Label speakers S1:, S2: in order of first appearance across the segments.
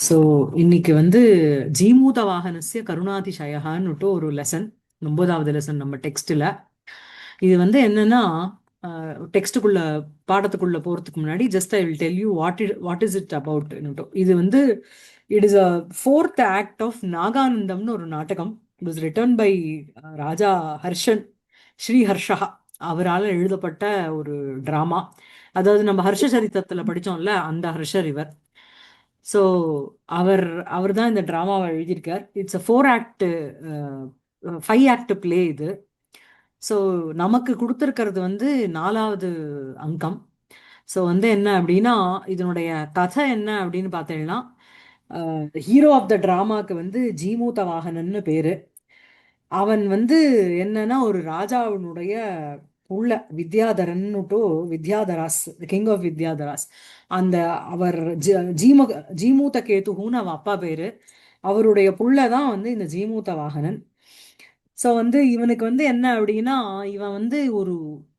S1: So இன்னைக்கு வந்து ஜீமூத வாகனஸ்ய கருணாதிசயகான்னுட்டு ஒரு லெசன், 9வது லெசன் நம்ம டெக்ஸ்ட்ல. இது வந்து என்னன்னா, டெக்ஸ்டுக்குள்ள பாடத்துக்குள்ள போறதுக்கு முன்னாடி just I will tell you what is it about. இது வந்து it is a fourth act of நாகானந்தம்னு ஒரு நாடகம். It was written by Raja Harshan, Sriharsha அவரால் எழுதப்பட்ட ஒரு டிராமா. அதாவது நம்ம ஹர்ஷ சரித்திரத்துல படிச்சோம்ல, அந்த ஹர்ஷர் இவர். ஸோ அவர் அவர் தான் இந்த ட்ராமாவை எழுதியிருக்கார். It's a 4 act 5 act play இது. ஸோ நமக்கு கொடுத்துருக்கிறது வந்து 4வது அங்கம். ஸோ வந்து என்ன அப்படின்னா, இதனுடைய கதை என்ன அப்படின்னு பார்த்தீங்கன்னா, ஹீரோ ஆஃப் த ட்ராமாக்கு வந்து ஜீமூத வாகனன்னு பேரு. அவன் வந்து என்னன்னா ஒரு ராஜாவினுடைய புள்ள, வித்யாதரன்னுட்டு, வித்யாதராஸ், கிங் ஆஃப் வித்யாதராஸ். அந்த அவர் ஜீமூத கேதுகுன்னு அவ அப்பா பேரு. அவருடைய புள்ள தான் வந்து இந்த ஜீமூத வாகனன். ஸோ வந்து இவனுக்கு வந்து என்ன அப்படின்னா, இவன் வந்து ஒரு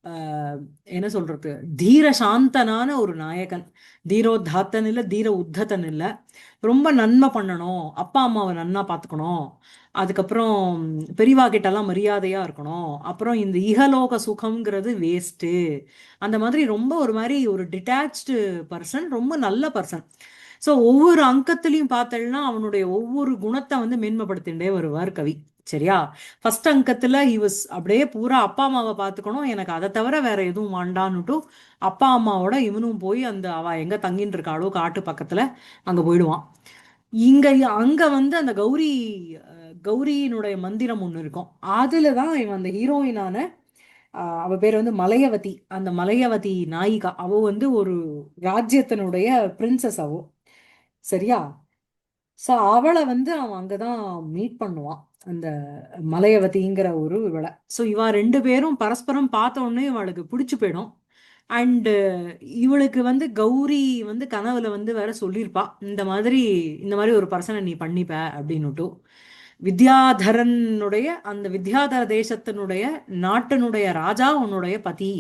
S1: ஆஹ், என்ன சொல்றது, தீர சாந்தனான ஒரு நாயகன். தீரோத்தாத்தன் இல்ல, தீர உத்தத்தன் இல்ல. ரொம்ப நன்மை பண்ணணும், அப்பா அம்மாவை நன்னா பார்த்துக்கணும், அதுக்கப்புறம் பெரியவா கிட்ட எல்லாம் மரியாதையா இருக்கணும், அப்புறம் இந்த இகலோக சுகம்ங்கிறது வேஸ்ட்டு. அந்த மாதிரி ரொம்ப ஒரு மாதிரி ஒரு டிட்டாச்டு பர்சன், ரொம்ப நல்ல பர்சன். ஸோ ஒவ்வொரு அங்கத்திலையும் பார்த்தேன்னா அவனுடைய ஒவ்வொரு குணத்தை வந்து மேன்மைப்படுத்திட்டே வருவார் கவி. சரியா? ஃபர்ஸ்ட் அங்கத்துல he was அப்படியே பூரா அப்பா அம்மாவை பார்த்துக்கணும், எனக்கு அதை தவிர வேற எதுவும் வேண்டான்னுட்டு அப்பா அம்மாவோட இவனும் போய் அந்த அவ எங்க தங்கின்னு இருக்காளோ காட்டு பக்கத்துல அங்க போயிடுவான். இங்க அங்க வந்து அந்த கௌரியினுடைய மந்திரம் ஒண்ணு இருக்கும். அதுலதான் இவன் அந்த ஹீரோயினான, அவ பேர் வந்து மலையவதி. அந்த மலையவதி நாயிகா அவ வந்து ஒரு ராஜ்யத்தினுடைய பிரின்சஸ் அவ. சரியா? ஸோ அவளை வந்து அவன் அங்கதான் மீட் பண்ணுவான், அந்த மலையவதிங்கிற ஒரு இவளை. ஸோ இவ ரெண்டு பேரும் பரஸ்பரம் பார்த்த உடனே இவளுக்கு பிடிச்சு போயிடும். அண்டு இவளுக்கு வந்து கௌரி வந்து கனவுல வந்து வேற சொல்லியிருப்பா, இந்த மாதிரி ஒரு பர்சனை நீ பண்ணிப்ப அப்படின்னுட்டு. வித்யாதரனுடைய, அந்த வித்யாதர தேசத்தினுடைய நாட்டினுடைய ராஜா உன்னுடைய பதி.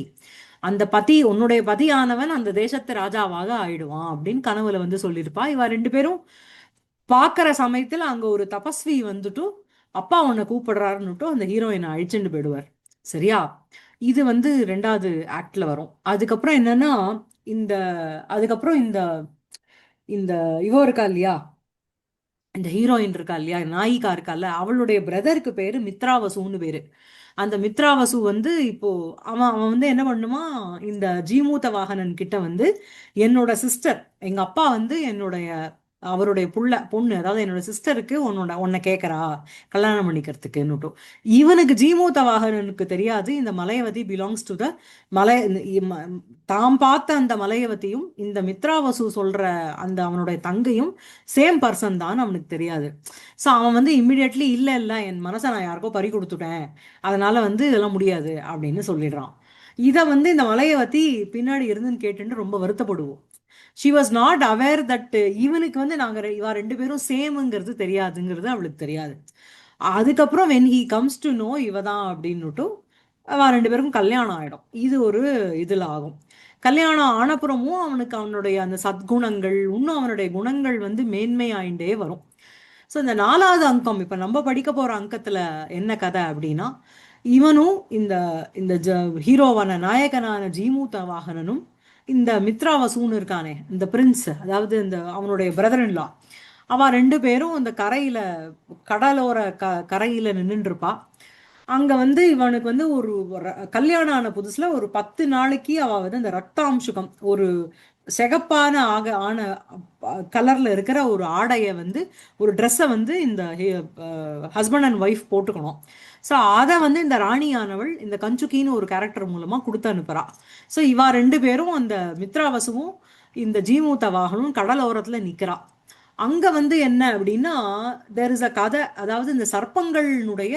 S1: அந்த பதி, உன்னுடைய பதியானவன் அந்த தேசத்து ராஜாவாக ஆயிடுவான் அப்படின்னு கனவுல வந்து சொல்லியிருப்பா. இவ ரெண்டு பேரும் பார்க்குற சமயத்துல அங்க ஒரு தபஸ்வி வந்துட்டு அப்பா உன்னை கூப்பிடுறாருன்னுட்டு அந்த ஹீரோயினை அழிச்சுட்டு போயிடுவார். சரியா? இது வந்து 2வது ஆக்ட்ல வரும். அதுக்கப்புறம் என்னன்னா, இந்த அதுக்கப்புறம் இந்த இந்த இவ இருக்கா இல்லையா, இந்த ஹீரோயின் இருக்கா இல்லையா, நாயிகா இருக்கால்ல, அவளுடைய பிரதருக்கு பேரு மித்ராவசுன்னு பேரு. அந்த மித்ராவசு வந்து இப்போ அவன் அவன் வந்து என்ன பண்ணுமா, இந்த ஜீமூத வாகனன் கிட்ட வந்து என்னோட சிஸ்டர், எங்க அப்பா வந்து என்னுடைய அவருடைய பொண்ணு, அதாவது என்னோட சிஸ்டருக்கு உன்னை கேட்கறா கல்யாணம் பண்ணிக்கிறதுக்குன்னுட்டும். இவனுக்கு ஜீமூத வாகனனுக்கு தெரியாது இந்த மலையவதி பிலாங்ஸ் டு த மலை. தாம் பார்த்த அந்த மலையவதியும் இந்த மித்ராவசு சொல்ற அந்த அவனுடைய தங்கையும் சேம் பர்சன் தான் அவனுக்கு தெரியாது. ஸோ அவன் வந்து இம்மிடியட்லி இல்ல இல்ல, என் மனசை நான் யாருக்கோ பறி கொடுத்துட்டேன், அதனால வந்து இதெல்லாம் முடியாது அப்படின்னு சொல்லிடுறான். இதை வந்து இந்த மலையவதி பின்னாடி இருந்துன்னு கேட்டுட்டு ரொம்ப வருத்தப்படுவோம். She was not aware that இவனுக்கு வந்து இவ ரெண்டு பேரும் சேமுங்கிறது தெரியாதுங்கிறது அவளுக்கு தெரியாது. அதுக்கப்புறம் when he comes to know இவ தான் அப்படின்னுட்டும் அவ ரெண்டு பேருக்கும் கல்யாணம் ஆயிடும். இது ஒரு இதுல ஆகும். கல்யாணம் ஆனப்புறமும் அவனுக்கு அவனுடைய அந்த சத்குணங்கள், இன்னும் அவனுடைய குணங்கள் வந்து மேன்மையாயிண்டே வரும். ஸோ இந்த 4வது அங்கம் இப்ப நம்ம படிக்க போற அங்கத்துல என்ன கதை அப்படின்னா, இவனும் இந்த இந்த ஹீரோவான நாயகனான ஜீமூத வாகனனும் இந்த மித்ராவசூன்னு இருக்கானே இந்த பிரின்ஸ், அதாவது இந்த அவனுடைய பிரதர் இன் லா, அவ ரெண்டு பேரும் இந்த கரையில, கடலோர கரையில நின்னுட்டு இருப்பா. அங்க வந்து இவனுக்கு வந்து கல்யாணம் ஆன புதுசுல ஒரு 10 நாளைக்கு அவ வந்து அந்த ரக்தாம்சுகம், ஒரு சிகப்பான ஆன கலர்ல இருக்கிற ஒரு ஆடைய வந்து, ஒரு ட்ரெஸ்ஸை வந்து இந்த ஹஸ்பண்ட் அண்ட் ஒய்ஃப் போட்டுக்கணும். ஸோ அதை வந்து இந்த ராணியானவள் இந்த கஞ்சுக்கின்னு ஒரு கேரக்டர் மூலமா கொடுத்து அனுப்புறா. ஸோ இவா ரெண்டு பேரும், அந்த மித்ராவசுவும் இந்த ஜீமூத வாகனும் கடலோரத்துல நிக்கிறா. அங்க வந்து என்ன அப்படின்னா, தேர் இஸ் அ கதை. அதாவது இந்த சர்ப்பங்களினுடைய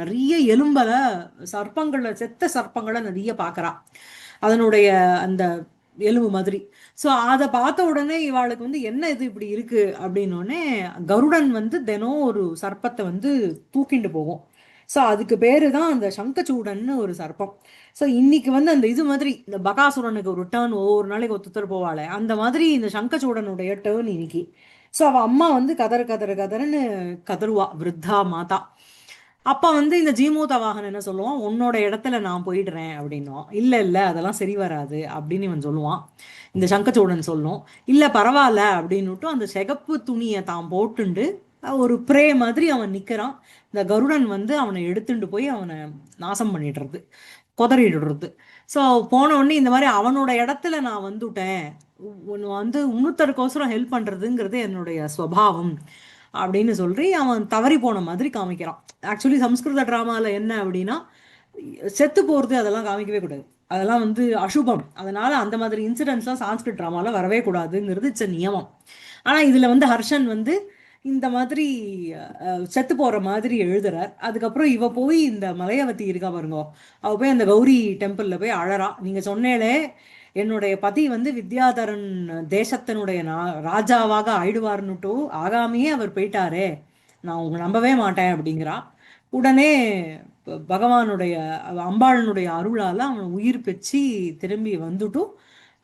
S1: நிறைய எலும்பல, சர்ப்பங்களை, செத்த சர்ப்பங்களை நிறைய பார்க்கறா, அதனுடைய அந்த எலும்பு மாதிரி. ஸோ அதை பார்த்த உடனே இவாளுக்கு வந்து என்ன இது இப்படி இருக்கு அப்படின்னோடனே, கருடன் வந்து தினம் ஒரு சர்ப்பத்தை வந்து தூக்கிண்டு போகும். ஸோ அதுக்கு பேரு தான் அந்த சங்கச்சூடன்னு ஒரு சர்ப்பம். ஸோ இன்னைக்கு வந்து அந்த இது மாதிரி இந்த பகாசுரனுக்கு ஒரு டேர்ன் ஒவ்வொரு நாளைக்கு ஒருத்தர் போவாளே, அந்த மாதிரி இந்த சங்கச்சூடனுடைய டேர்ன் இன்னைக்கு. ஸோ அவ அம்மா வந்து கதறுன்னு கதறுவா, விருத்தா மாதா. அப்ப வந்து இந்த ஜீமூத வாகனம் என்ன சொல்லுவான், உன்னோட இடத்துல நான் போயிடுறேன் அப்படின்னுவான். இல்ல இல்ல அதெல்லாம் சரி வராது அப்படின்னு இவன் சொல்லுவான். இந்த சங்கச்சூடன் சொல்லும், இல்ல பரவாயில்ல அப்படின்னுட்டு அந்த சிகப்பு துணியை தான் போட்டுண்டு ஒரு ப்ரே மாதிரி அவன் நிக்கிறான். இந்த கருடன் வந்து அவனை எடுத்துட்டு போய் அவனை நாசம் பண்ணிடுறது, கொதறிடுறது. ஸோ போன உடனே இந்த மாதிரி அவனோட இடத்துல நான் வந்துட்டேன், உன்னை வந்து இன்னொருத்தருக்கோசரம் ஹெல்ப் பண்றதுங்கிறது என்னுடைய ஸ்வபாவம் அப்படின்னு சொல்லி அவன் தவறி போன மாதிரி காமிக்கிறான். ஆக்சுவலி சம்ஸ்கிருத டிராமால என்ன அப்படின்னா, செத்து போறது அதெல்லாம் காமிக்கவே கூடாது. அதெல்லாம் வந்து அசுபம். அதனால அந்த மாதிரி இன்சிடென்ட்ஸ்லாம் சான்ஸ்கிரிட் டிராமால வரவே கூடாதுங்கிறது இட்ஸ் நியமம். ஆனா இதுல வந்து ஹர்ஷன் வந்து இந்த மாதிரி செத்து போற மாதிரி எழுதுறார். அதுக்கப்புறம் இவ போய் இந்த மலையவதி இருக்கா பாருங்க, அவ போய் அந்த கௌரி டெம்பிள்ல போய் அழறா. நீங்க சொன்னேளே என்னுடைய பதி வந்து வித்யாதரன் தேசத்தினுடைய ராஜாவாக ஆயிடுவார்னுட்டு ஆகாமையே அவர் போயிட்டாரே, நான் உங்களை நம்பவே மாட்டேன் அப்படிங்கிறா. உடனே பகவானுடைய அம்பாளனுடைய அருளால அவன் உயிர் பெற்றி திரும்பி வந்துட்டும்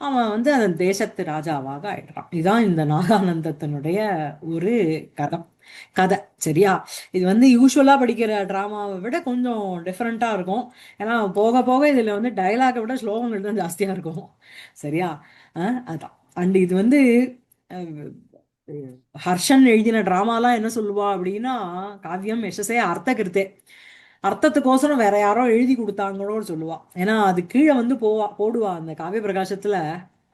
S1: அவன் வந்து அந்த தேசத்து ராஜாவாக ஆயிடுறான். இதுதான் இந்த நாகானந்தத்தினுடைய ஒரு கதை. கதை சரியா? இது வந்து யூஸ்வலா படிக்கிற டிராமாவை விட கொஞ்சம் டிஃப்ரெண்டா இருக்கும். ஏன்னா போக போக இதுல வந்து டயலாகை விட ஸ்லோகங்கள் தான் ஜாஸ்தியா இருக்கும். சரியா? அதான். அண்ட் இது வந்து அஹ், ஹர்ஷன் எழுதின டிராமாலாம் என்ன சொல்லுவா அப்படின்னா, காவியம் யசஸே அர்த்த கிருத்தே, அர்த்தத்துக்கோசரம் வேற யாரோ எழுதி கொடுத்தாங்களோன்னு சொல்லுவா. ஏன்னா அது கீழே வந்து போடுவா அந்த காவிய பிரகாசத்துல.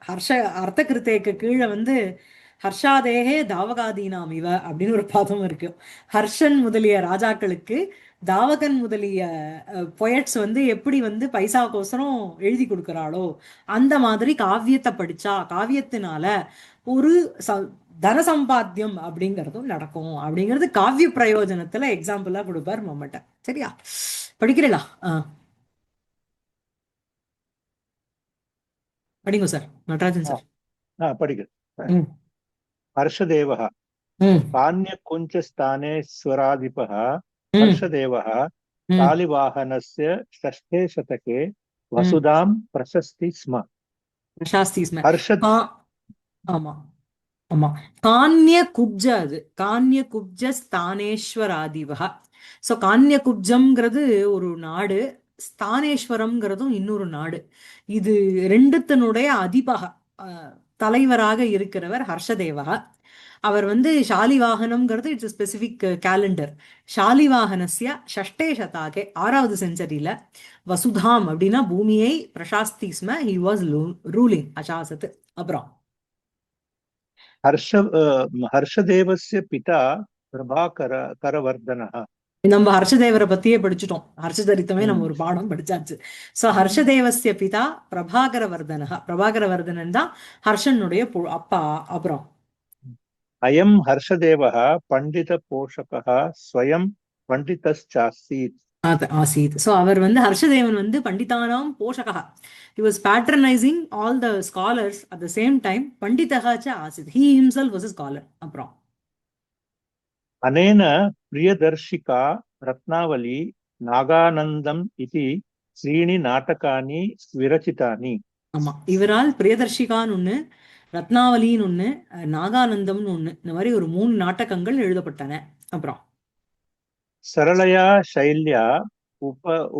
S1: ஹர்ஷ அர்த்த கிருத்தேக்கு கீழே வந்து ஹர்ஷாதேகே தாவகாதீனாம் இவ அப்படின்னு ஒரு பாதம் இருக்கு. ஹர்ஷன் முதலிய ராஜாக்களுக்கு தாவகன் முதலிய பொயட்ஸ் வந்து எப்படி வந்து பைசாக்கோசரம் எழுதி கொடுக்கறாளோ அந்த மாதிரி காவியத்தை படிச்சா காவியத்தினால ஒரு தன சம்பாத்தியம் அப்படிங்கிறதும் நடக்கும் அப்படிங்கிறது காவிய பிரயோஜனத்துல எக்ஸாம்பிளா கொடுப்பார் மம்மட்ட. சரியா? படிக்கிறீங்களா? படிங்க சார், நடராஜன் சார்.
S2: படிக்கிறேன்.
S1: ம்
S2: हर्षदेवः
S1: ம்
S2: कान्यकुञ्चस्थाने स्वराधिपः
S1: ம்
S2: हर्षदेवः
S1: ம்
S2: शालिवाहनस्य षष्ठे शतके
S1: ம்
S2: वसुधां प्रशस्ति स्म।
S1: சாஸ்தி ஸ்ம.
S2: हर्ष
S1: கா ஆமா ஆமா, கான்ய குப்ஜ, அது கான்ய குப்ஜ ஸ்தானேஸ்வராதிவக. ஸோ கான்ய குப்ஜம்ங்கிறது ஒரு நாடு, ஸ்தானேஸ்வரம்ங்கிறதும் இன்னொரு நாடு. இது ரெண்டுத்தினுடைய அதிபக தலைவராக இருக்கிறவர் ஹர்ஷதேவக. அவர் வந்து ஷாலிவாகனம்ங்கிறது இட்ஸ் ஸ்பெசிபிக் கேலண்டர். ஷாலிவாகனஸ்ய ஷஷ்டே சதாகே 6வது செஞ்சுரியில வசுதாம் அப்படின்னா பூமியை பிரசாஸ்தி ஸ்ம, ஹி வாஸ் ரூலிங் அசாசத். அப்புறம்
S2: हर्षदेवस्य पिता प्रभाकर करवर्धनः।
S1: நம்ம ஹர்ஷதேவரை பத்தியே படிச்சுட்டோம், ஹர்ஷதரித்தமே நம்ம
S2: हम्म,
S1: ஒரு பாடம் படிச்சாச்சு. சோ
S2: हम्म।
S1: ஹர்ஷதேவஸ்ய பிதா பிரபாகரவர்தன, பிரபாகரவர்தனன் தான் ஹர்ஷனுடைய அப்பா. அப்புறம்
S2: अयं हर्षदेवः पण्डितपोषकः स्वयं पण्डितश्चासीत्।
S1: ஆசீத். ஸோ அவர் வந்து ஹர்ஷதேவன் வந்து பண்டிதானாம் போஷகா, he was patronizing all the scholars at the same time. பண்டிதகா ச ஆசீத், he himself was a scholar. அப்புறம்
S2: अनेन प्रियदर्शिका रत्नावली नागानन्दम् इति त्रीणि नाटकानि विरचितानि।
S1: ஆமா, இவரால் பிரியதர்ஷிகான்னு ஒண்ணு, ரத்னாவலின்னு ஒண்ணு, நாகானந்தம்னு ஒண்ணு, இந்த மாதிரி ஒரு 3 நாடகங்கள் எழுதப்பட்டன. அப்புறம்
S2: सरलया शैल्या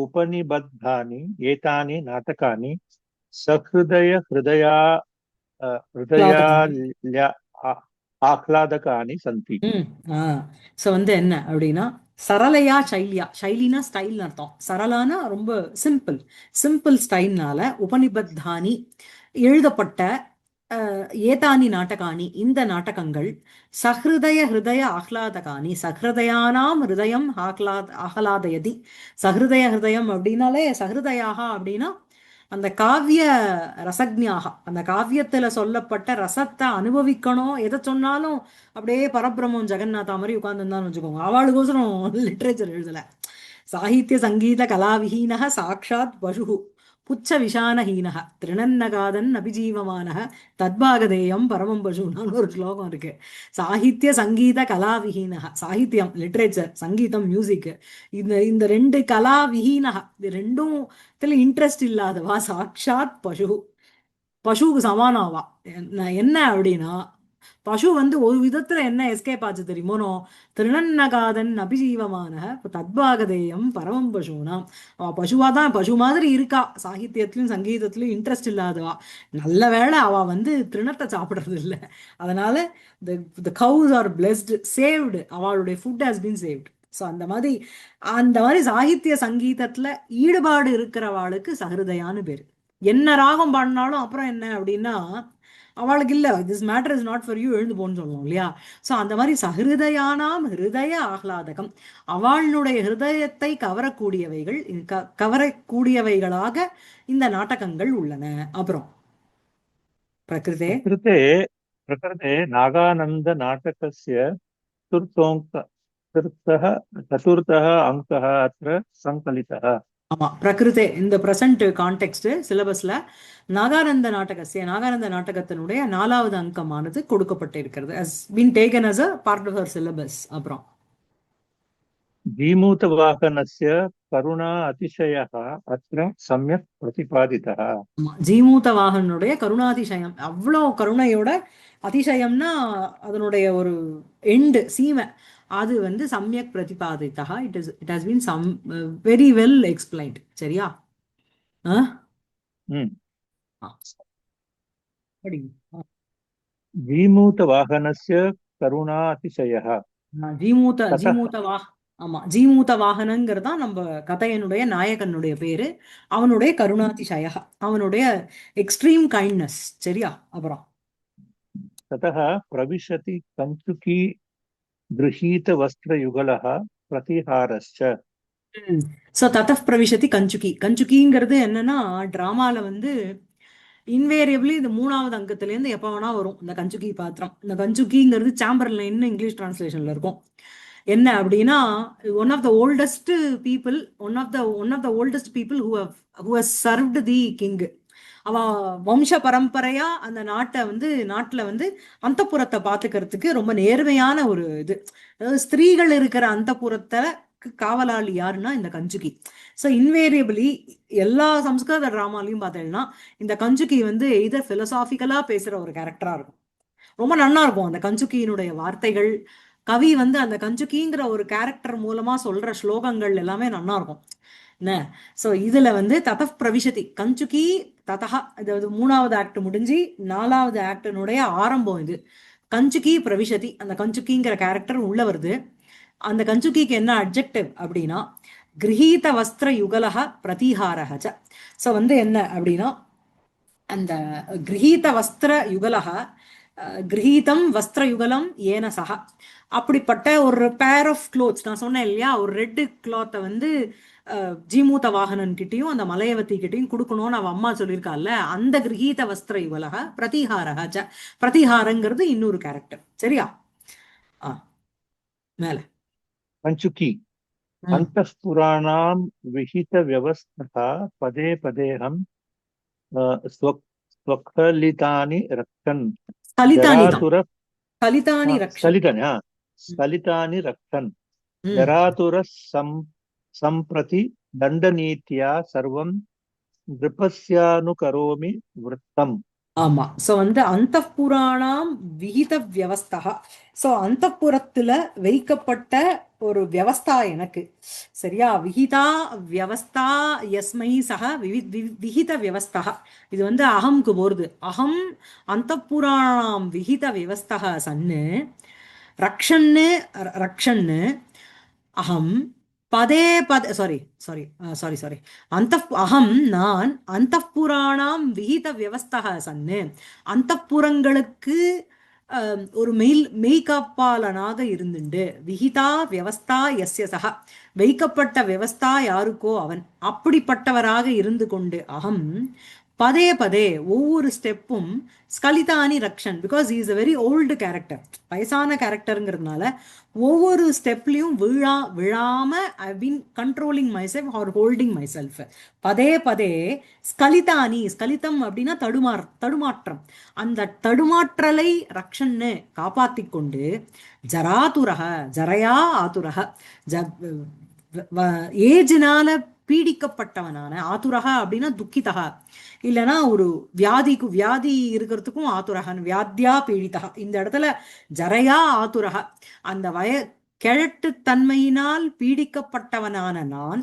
S2: उपनिबद्धानि एतानि नाटकानि सहृदय हृदया
S1: ஆஹ்லாதகானி.
S2: हृदयाल्या आह्लादकानि सन्ति।
S1: ம் ஆ ஸோ வந்து என்ன அப்படின்னா, சரளையா சைலியா, சைலினா ஸ்டைல்னு அர்த்தம், சரளானா ரொம்ப சிம்பிள், சிம்பிள் ஸ்டைல்னால உபனிபத்தானி எழுதப்பட்ட ஏதானி நாடகானி இந்த நாடகங்கள், சஹிருதய ஹிருதய ஆஹ்லாதகானி, சஹிருதயானாம் ஹிருதயம் ஆஹ்லாதயதி. சஹிருதய ஹிருதயம் அப்படின்னாலே சஹிருதயாக அப்படின்னா அந்த காவிய ரசக்ஞாக, அந்த காவியத்துல சொல்லப்பட்ட ரசத்தை அனுபவிக்கணும். எதை சொன்னாலும் அப்படியே பரபிரம்மம் ஜெகநாதா மாதிரி உட்கார்ந்துருந்தான்னு வச்சுக்கோங்க, அவளுக்கோசரம் லிட்ரேச்சர் எழுதல. சாகித்ய சங்கீத கலாவிஹீனः சாக்ஷாத் பசுஹு புச்ச விஷானஹீனः திருணன்னகாதன் அபிஜீவமானः தத்பாகதேயம் பரமம் பசுன்னு ஒரு ஸ்லோகம் இருக்கு. சாகித்ய சங்கீத கலாவிஹீனः, சாகித்யம் லிட்ரேச்சர், சங்கீதம் மியூசிக், இந்த இந்த 2 கலாவிஹீனः, இது ரெண்டும் இன்ட்ரெஸ்ட் இல்லாதவா சாக்ஷாத் பசு, பசுவுக்கு சமானாவா. என்ன அப்படின்னா பசு வந்து ஒரு விதத்துல என்ன எஸ்கேப் ஆச்சு தெரியுமோனோ, திருநன்னகாதன் அபிஜீவமான தத்பாகதேயம் பரமம் பசுனாம். அவ பசுவா தான், பசு மாதிரி இருக்கா, சாகித்யத்திலும் சங்கீதத்திலும் இன்ட்ரெஸ்ட் இல்லாதவா. நல்ல வேளை அவ வந்து திருணத்தை சாப்பிடுறது இல்லை. அதனால the cows are blessed, saved, அவளுடைய food has been saved. So அந்த மாதிரி சாகித்ய சங்கீதத்துல ஈடுபாடு இருக்கிறவாளுக்கு சஹிருதயான்னு பேரு. என்ன ராகம் பாடினாலும் அப்புறம் என்ன அப்படின்னா அவளுக்கு இல்ல, this matter is not for you, எழுந்து போன்னு சொல்லுவோம் இல்லையா. ஸோ அந்த மாதிரி சஹிருதயானாம் ஹிருதய ஆஹ்லாதகம், அவளுடைய ஹிருதயத்தை கவரக்கூடியவைகள், கவரக்கூடியவைகளாக இந்த நாடகங்கள் உள்ளன. அப்புறம் பிரகிருதே
S2: प्रकृते प्रकृते नागानन्दनाटकस्य चतुर्थः अङ्कः अत्र सङ्कलितः।
S1: ஆமா, பிரகிருதே இந்த பிரசன்ட் கான்டெக்ட் சிலபஸ்ல நாகானந்த நாடகத்தினுடைய 4வது அங்கமானது கொடுக்கப்பட்டிருக்கிறது, has been taken as a part of her syllabus. அப்புறம்
S2: जीमूतवाहनस्य करुणा अतिशयः अत्र सम्यक् प्रतिपादितः।
S1: ஆமா, ஜீமூத வாகனுடைய கருணாதிசயம், அவ்வளோ கருணையோட, அதிசயம்னா அதனுடைய ஒரு எண்டு சீமை, அது வந்து சம்யக் பிரதிபாதித்தா, it has been very well explained. சரியா?
S2: हम्म।
S1: ஆ, படி.
S2: जीमूतवाहनस्य करुणा अतिशयः
S1: ஜீமூத
S2: ततः
S1: ஜீமூத வா ஆமா, ஜீமூத வாகனங்கிறதா நம்ம கதையனுடைய நாயகனுடைய பேரு. அவனுடைய கருணாதிசய, அவனுடைய எக்ஸ்ட்ரீம் கைண்ட்னஸ். சரியா? அப்புறம்
S2: ततः प्रविशति कञ्चुकी गृहीतवस्त्रयुगलः प्रतिहारश्च।
S1: ஸோ தத்தப் பிரவிஷதி கஞ்சுகி. கஞ்சுகிங்கிறது என்னன்னா, டிராமால வந்து இன்வேரியபிளி இது 3வது அங்கத்திலேருந்து எப்போ வேணா வரும் இந்த கஞ்சுகி பாத்திரம். இந்த கஞ்சுகிங்கிறது சாம்பர்லைன்னு இங்கிலீஷ் டிரான்ஸ்லேஷன்ல இருக்கும். என்ன அப்படின்னா, one of the oldest people, one of the oldest people who has served the king. அவ வம்ச பரம்பரையா அந்த நாட்டுல வந்து அந்தப்புறத்தை பாத்துக்கிறதுக்கு ரொம்ப நேர்மையான ஒரு இது. அதாவது ஸ்திரீகள் இருக்கிற அந்தப்புறத்தை காவலாளி யாருன்னா இந்த கஞ்சுகி. ஸோ இன்வேரியபிளி எல்லா சம்ஸ்கிருத டிராமாலையும் பார்த்தீங்கன்னா இந்த கஞ்சுகி வந்து எய்தர் பிலசாபிக்கலா பேசுற ஒரு கேரக்டரா இருக்கும். ரொம்ப நல்லா இருக்கும் அந்த கஞ்சுகியினுடைய வார்த்தைகள். கவி வந்து அந்த கஞ்சுகிங்கிற ஒரு கேரக்டர் மூலமா சொல்ற ஸ்லோகங்கள் எல்லாமே நல்லா இருக்கும். என்ன? ஸோ இதுல வந்து ததப் பிரவிஷதி கஞ்சுகி ததா, அதாவது 3வது ஆக்ட் முடிஞ்சு 4வது ஆக்டினுடைய ஆரம்பம் இது. கஞ்சுகி பிரவிஷதி, அந்த கஞ்சுகிங்கிற கேரக்டர் உள்ள வருது. அந்த கஞ்சுகிக்கு என்ன அட்ஜெக்டிவ் அப்படின்னா, கிரகீத வஸ்திர யுகலக பிரதிஹாரஹ. ஸோ வந்து என்ன அப்படின்னா, அந்த கிரகீத வஸ்திர யுகலக, கிரகீதம் வஸ்திர யுகலம் ஏன சக, அப்படிப்பட்ட ஒரு பேர் ஆஃப் க்ளோத்ஸ், நான் சொன்னேன் இல்லையா, ஒரு ரெட்டு கிளாத்தை வந்து ஜீமூத வாகனன் கிட்டையும் அந்த மலையவதி கிட்டையும் கொடுக்கணும்னு அவ அம்மா சொல்லியிருக்காள்ல, அந்த கிரகீத வஸ்திர யுகலக பிரதிஹாரஹ. பிரதிஹாரங்கிறது இன்னொரு கேரக்டர். சரியா? மேல
S2: कञ्चुकी अन्तःपुराणां विहितव्यवस्था पदे पदेऽहं स्वखलितानि रक्षन् स्खलितानि रक्षन् जरातुरः सम्प्रति दण्डनीत्या सर्वं नृपस्यानुकरोमि वृत्तम्।
S1: ஆமா. சோ வந்து அந்தப்புராணாம் விகித வியவஸ்தா. சோ அந்தப்புறத்துல வைக்கப்பட்ட ஒரு வியவஸ்தா எனக்கு. சரியா? விகிதா வியவஸ்தா யஸ்மை சக விகித வியவஸ்தா. இது வந்து அகம்க்கு போறது. அகம் அந்தப்புராணாம் விகித வியவஸ்தா சன்னு ரக்ஷன்னு அகம் பதே சாரி அகம் நான் அந்தப்புராணாம் விகித வியவஸ்தா சன்னு, அந்தப்புறங்களுக்கு ஒரு மெய்காப்பாளனாக இருந்துண்டு, விகிதா வியவஸ்தா எஸ்ய சக, வைக்கப்பட்ட வியவஸ்தா யாருக்கோ அவன், அப்படிப்பட்டவராக இருந்து கொண்டு அகம் பதே பதே ஒவ்வொரு ஸ்டெப்பும் ஸ்கலிதானி ரக்ஷன், because he is a very old character, வயசான கேரக்டருங்கிறதுனால ஒவ்வொரு ஸ்டெப்லையும் விழாம I been controlling myself or holding myself. பதே பதே ஸ்கலிதானி, ஸ்கலிதம் அப்படின்னா தடுமாற்றம், அந்த தடுமாற்றலை ரக்ஷன்னு காப்பாத்தி கொண்டு, ஜராதுரக ஜரையா ஆதுரக, ஏஜினால பீடிக்கப்பட்டவனான, ஆதுரக அப்படின்னா துக்கிதக, இல்லைன்னா ஒரு வியாதி இருக்கிறதுக்கும் ஆதுரகன், வியாத்தியா பீடிதக. இந்த இடத்துல ஜரையா ஆதுரக, அந்த கிழட்டு தன்மையினால் பீடிக்கப்பட்டவனான நான்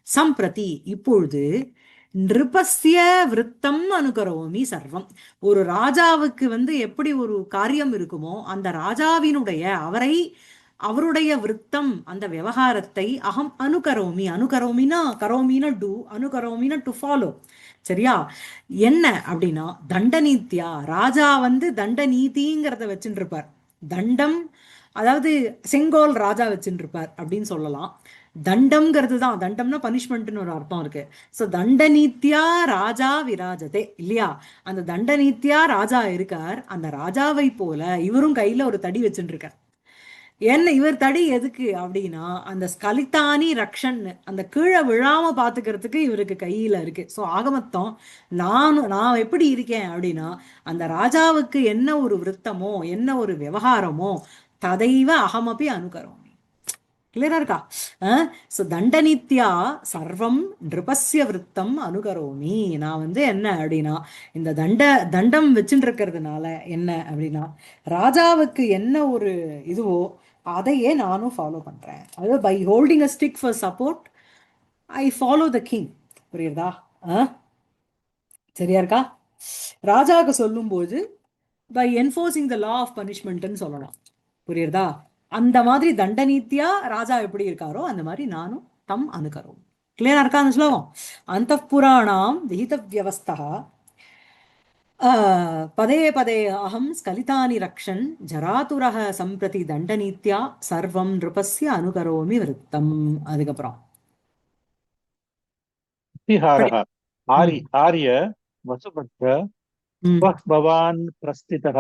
S1: சம்பிரதி இப்பொழுது நிருபஸ்ய விருத்தம் அனுகரோமி சர்வம். ஒரு ராஜாவுக்கு வந்து எப்படி ஒரு காரியம் இருக்குமோ அந்த ராஜாவினுடைய அவருடைய விருத்தம், அந்த விவகாரத்தை அகம் அனுகரோமி. அனுகரோமினா கரோமினா டு, அனுகரோமினா டு ஃபாலோ. சரியா? என்ன அப்படின்னா தண்டநீத்தியா, ராஜா வந்து தண்ட நீதிங்கிறத வச்சுட்டு இருப்பார். தண்டம் அதாவது செங்கோல் ராஜா வச்சுட்டு இருப்பார் அப்படின்னு சொல்லலாம். தண்டம்ங்கிறது தான், தண்டம்னா பனிஷ்மெண்ட்னு ஒரு அர்த்தம் இருக்கு. ஸோ தண்டநீத்தியா ராஜா விராஜதே இல்லையா? அந்த தண்டநீத்தியா ராஜா இருக்கார். அந்த ராஜாவை போல இவரும் கையில ஒரு தடி வச்சுட்டு இருக்கார். என்ன இவர் தடி எதுக்கு அப்படின்னா அந்த ஸ்கலித்தானி ரக்ஷன், அந்த கீழே விழாம பாத்துக்கிறதுக்கு இவருக்கு கையில இருக்கு. ஸோ ஆகமத்தம் நான் எப்படி இருக்கேன் அப்படின்னா அந்த ராஜாவுக்கு என்ன ஒரு விருத்தமோ என்ன ஒரு விவகாரமோ ததைவ அகமபி அனுகரோமி. கிளியரா இருக்கா? ஸோ தண்டநித்யா சர்வம் நிருபஸ்ய விருத்தம் அனுகரோமி. நான் வந்து என்ன அப்படின்னா இந்த தண்டம் வச்சுட்டு இருக்கிறதுனால என்ன அப்படின்னா ராஜாவுக்கு என்ன ஒரு இதுவோ அதையே நானும் ஃபாலோ பண்றேன். அதாவது by holding a stick for support I follow the king. புரியுறதா? சரியா இருக்கா? ராஜாவுக்கு சொல்லும்போது by enforcing the law of பனிஷ்மெண்ட்னு சொல்லலாம். புரியுறதா? அந்த மாதிரி தண்டநீத்தியா ராஜா எப்படி இருக்காரோ அந்த மாதிரி நானும் தம் அனுகரோம். கிளியரா இருக்கா அந்த ஸ்லோகம்? அந்த புராணாம் விஹித வியவஸ்தா பதே பதே அகம் ஸ்கலிதானி ரக்ஷன் ஜராதுரக சம்பிரதி தண்டநீத்தியா சர்வம் நிருபஸ்ய அனுகரோமி விருத்தம். அதுக்கப்புறம்
S2: प्रतिहारः आर्य वसुभद्र स्वः भवान् प्रस्थितः.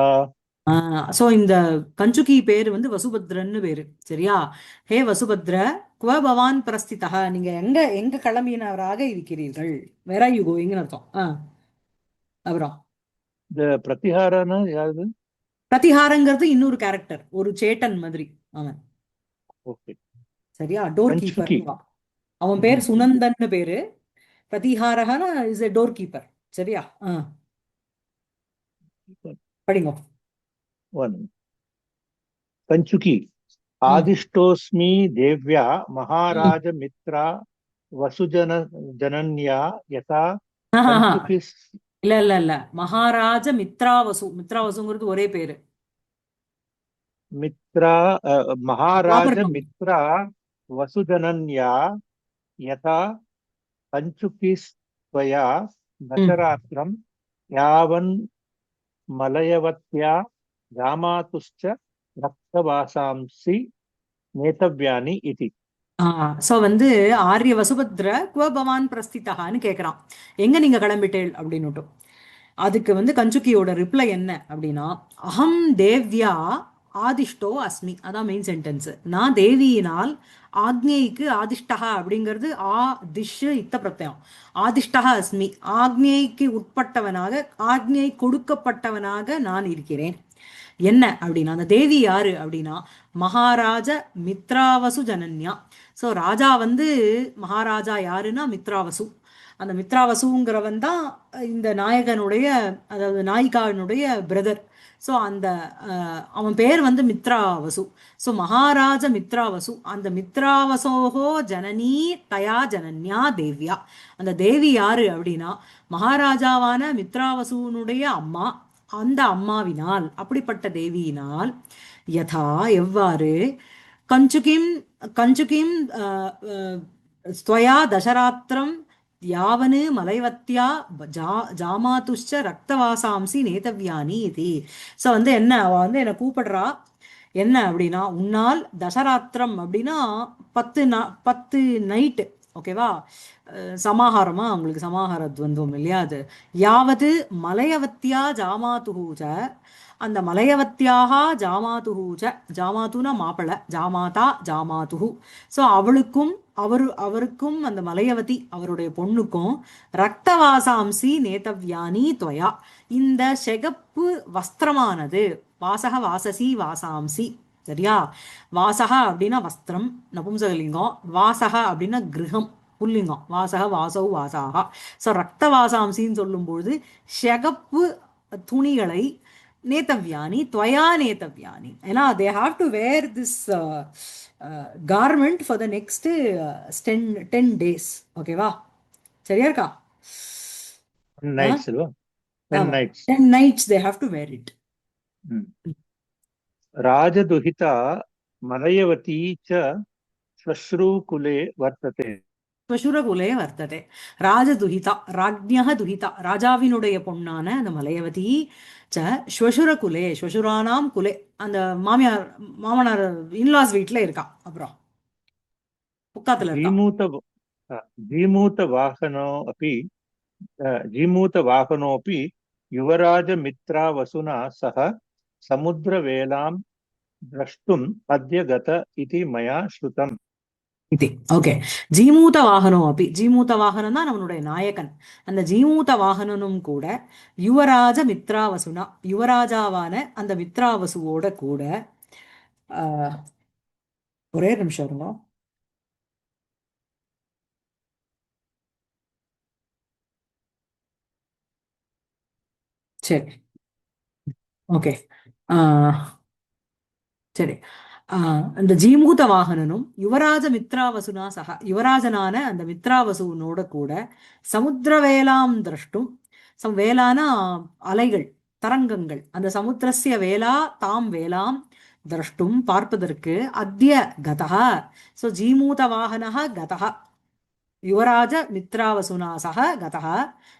S1: சோ இந்த கஞ்சுகி பேரு வந்து வசுபத்ரன்னு பேரு. சரியா? ஹே வசுபத்ர குவ பவான் பிரஸ்திதா, நீங்க எங்க எங்க கிளம்பினவராக இருக்கிறீர்கள்? வேற யூ கோயிங்னு அர்த்தம். அப்புறம்
S2: இந்த பிரதிஹாரன்னு யாரு?
S1: பிரதிஹாரங்கிறது இன்னொரு கேரக்டர், ஒரு சேட்டன் மாதிரி அவன்.
S2: ஓகே.
S1: சரியா? Door keeper. அவன் பேர் சுனந்தன்னு பேரு. பிரதிஹாரகனா இஸ் எ டோர் கீப்பர். சரியா? படிங்க.
S2: कंचुकी आदिष्टोऽस्मि देव्या महाराज मित्रा वसुजन जनन्या यथा कंचुकी.
S1: இல்ல இல்ல இல்ல, மகாராஜ மித்ராவசு. மித்ராவசுங்கிறது ஒரே பேரு.
S2: मित्रा महाराज मित्रा वसुजनन्या यथा कंचुकी त्वया दशरात्रं यावन् मलयवत्या जामातुश्च रक्तवासांसि नेतव्यानि इति.
S1: சோ வந்து ஆரிய வசுபத்ர குவ பவான் பிரஸ்திதான்னு கேக்குறான், எங்க நீங்க கிளம்பிட்டேள் அப்படின்னுட்டு. அதுக்கு வந்து கஞ்சுக்கியோட ரிப்ளை என்ன அப்படின்னா அகம் தேவ்யா ஆதிஷ்டோ அஸ்மி. அதான் மெயின் சென்டென்ஸ். நான் தேவியினால் ஆக்ஞைக்கு ஆதிஷ்டகா அப்படிங்கிறது ஆ திஷ் இத்த பிரத்யம். ஆதிஷ்டகா அஸ்மி, ஆக்ஞைக்கு உட்பட்டவனாக ஆக்ஞை கொடுக்கப்பட்டவனாக நான் இருக்கிறேன். என்ன அப்படின்னா அந்த தேவி யாரு அப்படின்னா மகாராஜ மித்ராவசு ஜனன்யா. ஸோ ராஜா வந்து மகாராஜா யாருன்னா மித்ராவசு. அந்த மித்ராவசுங்கிறவன் தான் இந்த நாயகனுடைய, அதாவது நாயிகாவினுடைய பிரதர். ஸோ அந்த அவன் பேர் வந்து மித்ராவசு. ஸோ மகாராஜ மித்ராவசு, அந்த மித்ராவசோகோ ஜனனி தயா ஜனன்யா தேவ்யா. அந்த தேவி யாரு அப்படின்னா மகாராஜாவான மித்ராவசுனுடைய அம்மா. அந்த அம்மாவினால், அப்படிப்பட்ட தேவியினால் யதா எவ்வாறு கஞ்சுகிம் கஞ்சுகிம் ஸ்வயா தசராத்திரம் யாவனு மலைவத்தியா ஜாமாதுஷ்ச ரக்தவாசாம்சி நேதவ்யானி இது. ஸோ வந்து என்ன, அவ வந்து என்னை கூப்பிடுறா. என்ன அப்படின்னா உன்னால் தசராத்திரம் அப்படின்னா 10 நைட்டு. ஓகேவா? சமாஹாரமா உங்களுக்கு சமாஹார துவந்தம் இல்லையா அது. யாவது மலையவத்தியா ஜாமாதுஹூஜ, அந்த மலையவத்தியாக ஜாமாதுஹூஜ, ஜாமாதுனா மாப்பிள, ஜாமாதா ஜாமாதுஹு. ஸோ அவருக்கும் அந்த மலையவதி அவருடைய பொண்ணுக்கும் ரக்தவாசாம்சி நேதவ்யானி துவயா, இந்த செகப்பு வஸ்திரமானது, வாசக வாசசி வாசாம்சி. சரியா? வாசக அப்படின்னா வஸ்திரம் நபும்சகலிங்கம், வாசக அப்படின்னா கிரகம். புல்லிங்கம். வாசக வாசௌ வாசாக. ஸோ ரக்தவாசாம்சின்னு சொல்லும்பொழுது சிகப்பு துணிகளை நேத்தவ்யானி துவயா நேத்தவ்யானி. ஏன்னா they have to wear this garment for the next 10 days. ஓகேவா? சரியா இருக்கா? ஆ?
S2: nights ಅಲ್ವಾ? 10
S1: ஆமா,
S2: nights.
S1: 10 nights they have to wear it.
S2: ರಾಜದುಹಿತಾ ಮಲಯವತಿ ಚ ಶ್ಮಶ್ರೂಕುಲೆ ವರ್ತತೆ.
S1: ஸ்வசுரகுலே வர்த்ததே. ராஜதுஹிதா, ராஜ்ஞः துஹிதா, ராஜாவினுடைய பொண்ணான அந்த மலையவதி ச ஸ்வசுரகுலே, ஸ்வசுரானாம் குலே, அந்த மாமியார் மாமனார் இன்லாஸ் வீட்ல இருக்கா. அப்புறம் புக்காத்துல இருக்கா.
S2: जीमूत जीमूतवाहनो अपि जीमूतवाहनोऽपि युवराजमित्रावसुना सह समुद्रवेलां द्रष्टुम् अद्य गत इति मया श्रुतम्.
S1: இது ஓகே. ஜீமூத வாகனம் அப்படி, ஜீமூத வாகனம் தான் நம்மளுடைய நாயகன். அந்த ஜீமூத வாகனனும் கூட யுவராஜ மித்ராவசுனா, யுவராஜாவான அந்த மித்ராவசுவோட கூட ஆஹ், ஒரே நிமிஷம் இருங்க. சரி, ஓகே. சரி. அந்த ஜீமூத வாகனனும் யுவராஜ மித்ராவசுனா சக, யுவராஜனான அந்த மித்ராவசுவனோட கூட சமுத்திரவேலாம் திரஷ்டும். வேலான அலைகள், தரங்கங்கள், அந்த சமுத்திரஸ்ய வேலா தாம் வேலாம் திரஷ்டும் பார்ப்பதற்கு அத்ய கதா. ஸோ ஜீமூத வாகனः கதः, யுவராஜ மித்ராவசுனா சக கதः,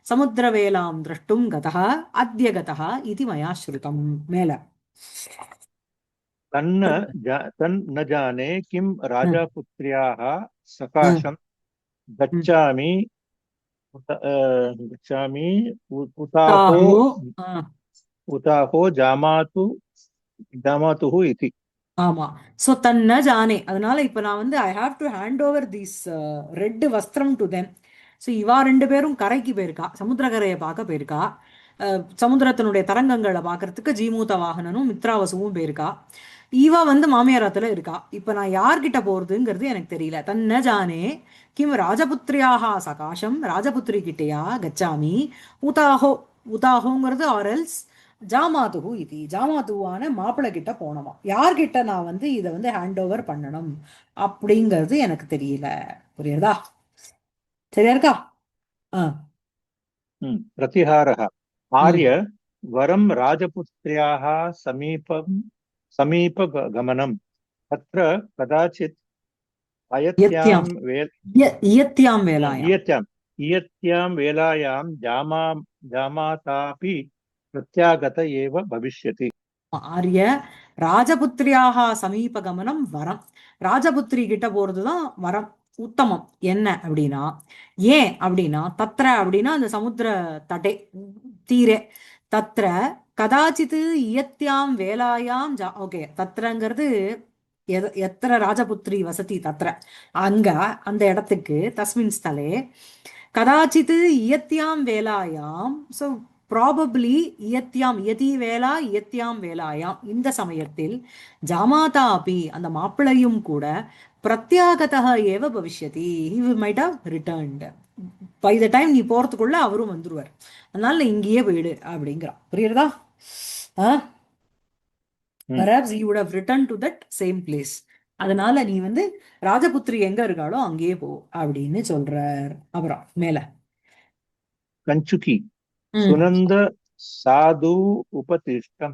S1: சமுத்திரவேலாம் திரஷ்டும் கதः, அத்ய கதः இது மயா ஸ்ருதம். மேல
S2: तन्न जाने किं
S1: ம்,
S2: राजापुत्र्याः
S1: ம்,
S2: सकाशं
S1: ம்.
S2: गच्छामि गच्छामि उताहो
S1: தாஹோ.
S2: उताहो जामातुः इति.
S1: ஆமா. சோ தன்ன ஜானே, அதனால இப்ப நான் வந்து I have to hand over these red வஸ்திரம் டு தெம். ஸோ இவா ரெண்டு பேரும் கரைக்கு போயிருக்கா, சமுத்திரக்கரையை பார்க்க போயிருக்கா. சமுத்திரத்தினுடைய தரங்கங்களை பார்க்கறதுக்கு ஜீமூத வாகனனும் மித்ராவசுவும் போயிருக்கா. இவா வந்து மாமியாரத்துல இருக்கா. இப்ப நான் யார்கிட்ட போறதுங்கிறது எனக்கு தெரியல. தன்ன ஜானே கிம் ராஜபுத்ரியாக சகாசம், ராஜபுத்திரி கிட்டயா கச்சாமி உதாஹோ. உதாஹோங்கிறது ஆர்எல்ஸ் ஜாமாதுகு இது, ஜாமாதுவான மாப்பிள்ளை கிட்ட போனோமா. யார்கிட்ட நான் வந்து இதை வந்து ஹேண்ட் ஓவர் பண்ணணும் அப்படிங்கிறது எனக்கு தெரியல. புரியுறதா? சரியா இருக்கா? ஆ.
S2: प्रतिहारः
S1: ம்.
S2: आर्य वरं राजपुत्र्याः समीपगमनं तत्र कदाचित् अयत्यां
S1: இயத்தியாம், இயத்தியாம் வேலாயாம்.
S2: इयत्यां वेलायां जामातापि प्रत्यागत एव भविष्यति.
S1: ஆரிய ராஜபுத்திரியாக சமீப கமனம் வரம். ராஜபுத்திரி கிட்ட போறதுதான் வரம், உத்தமம். என்ன அப்படின்னா, ஏன் அப்படின்னா, தத்ர அப்படின்னா அந்த சமுத்திர தட்டை, தீரே. தத்ர கதாச்சித்து இயத்தியாம் வேலாயாம் ஓகே. தத்ரங்கிறது எத்திர ராஜபுத்திரி வசதி தத்ர, அங்க அந்த இடத்துக்கு தஸ்மின் ஸ்தலே கதாச்சித்து இயத்தியாம் வேலாயாம். ஸோ ப்ராபப்ளி இயத்தியாம், இயதி வேலா இயத்தியாம் வேலாயாம், இந்த சமயத்தில் ஜாமாதா அப்பி அந்த மாப்பிள்ளையும் கூட பிரத்யாகதா ஏவ பவிஷ்யதி, he might have returned. By the time நீ போறதுக்குள்ள அவரும் வந்துருவார். அதனால நீ இங்கேயே போயிடு அப்படிங்கிறான். புரியுறதா? perhaps he would have returned to that same place. அதனால நீ வந்து ராஜபுத்திரி எங்க இருக்காளோ அங்கேயே போ அப்படின்னு சொல்றார். அப்புறம் மேல
S2: कञ्चुकी
S1: ம்.
S2: सुनन्द साधु उपतिष्ठं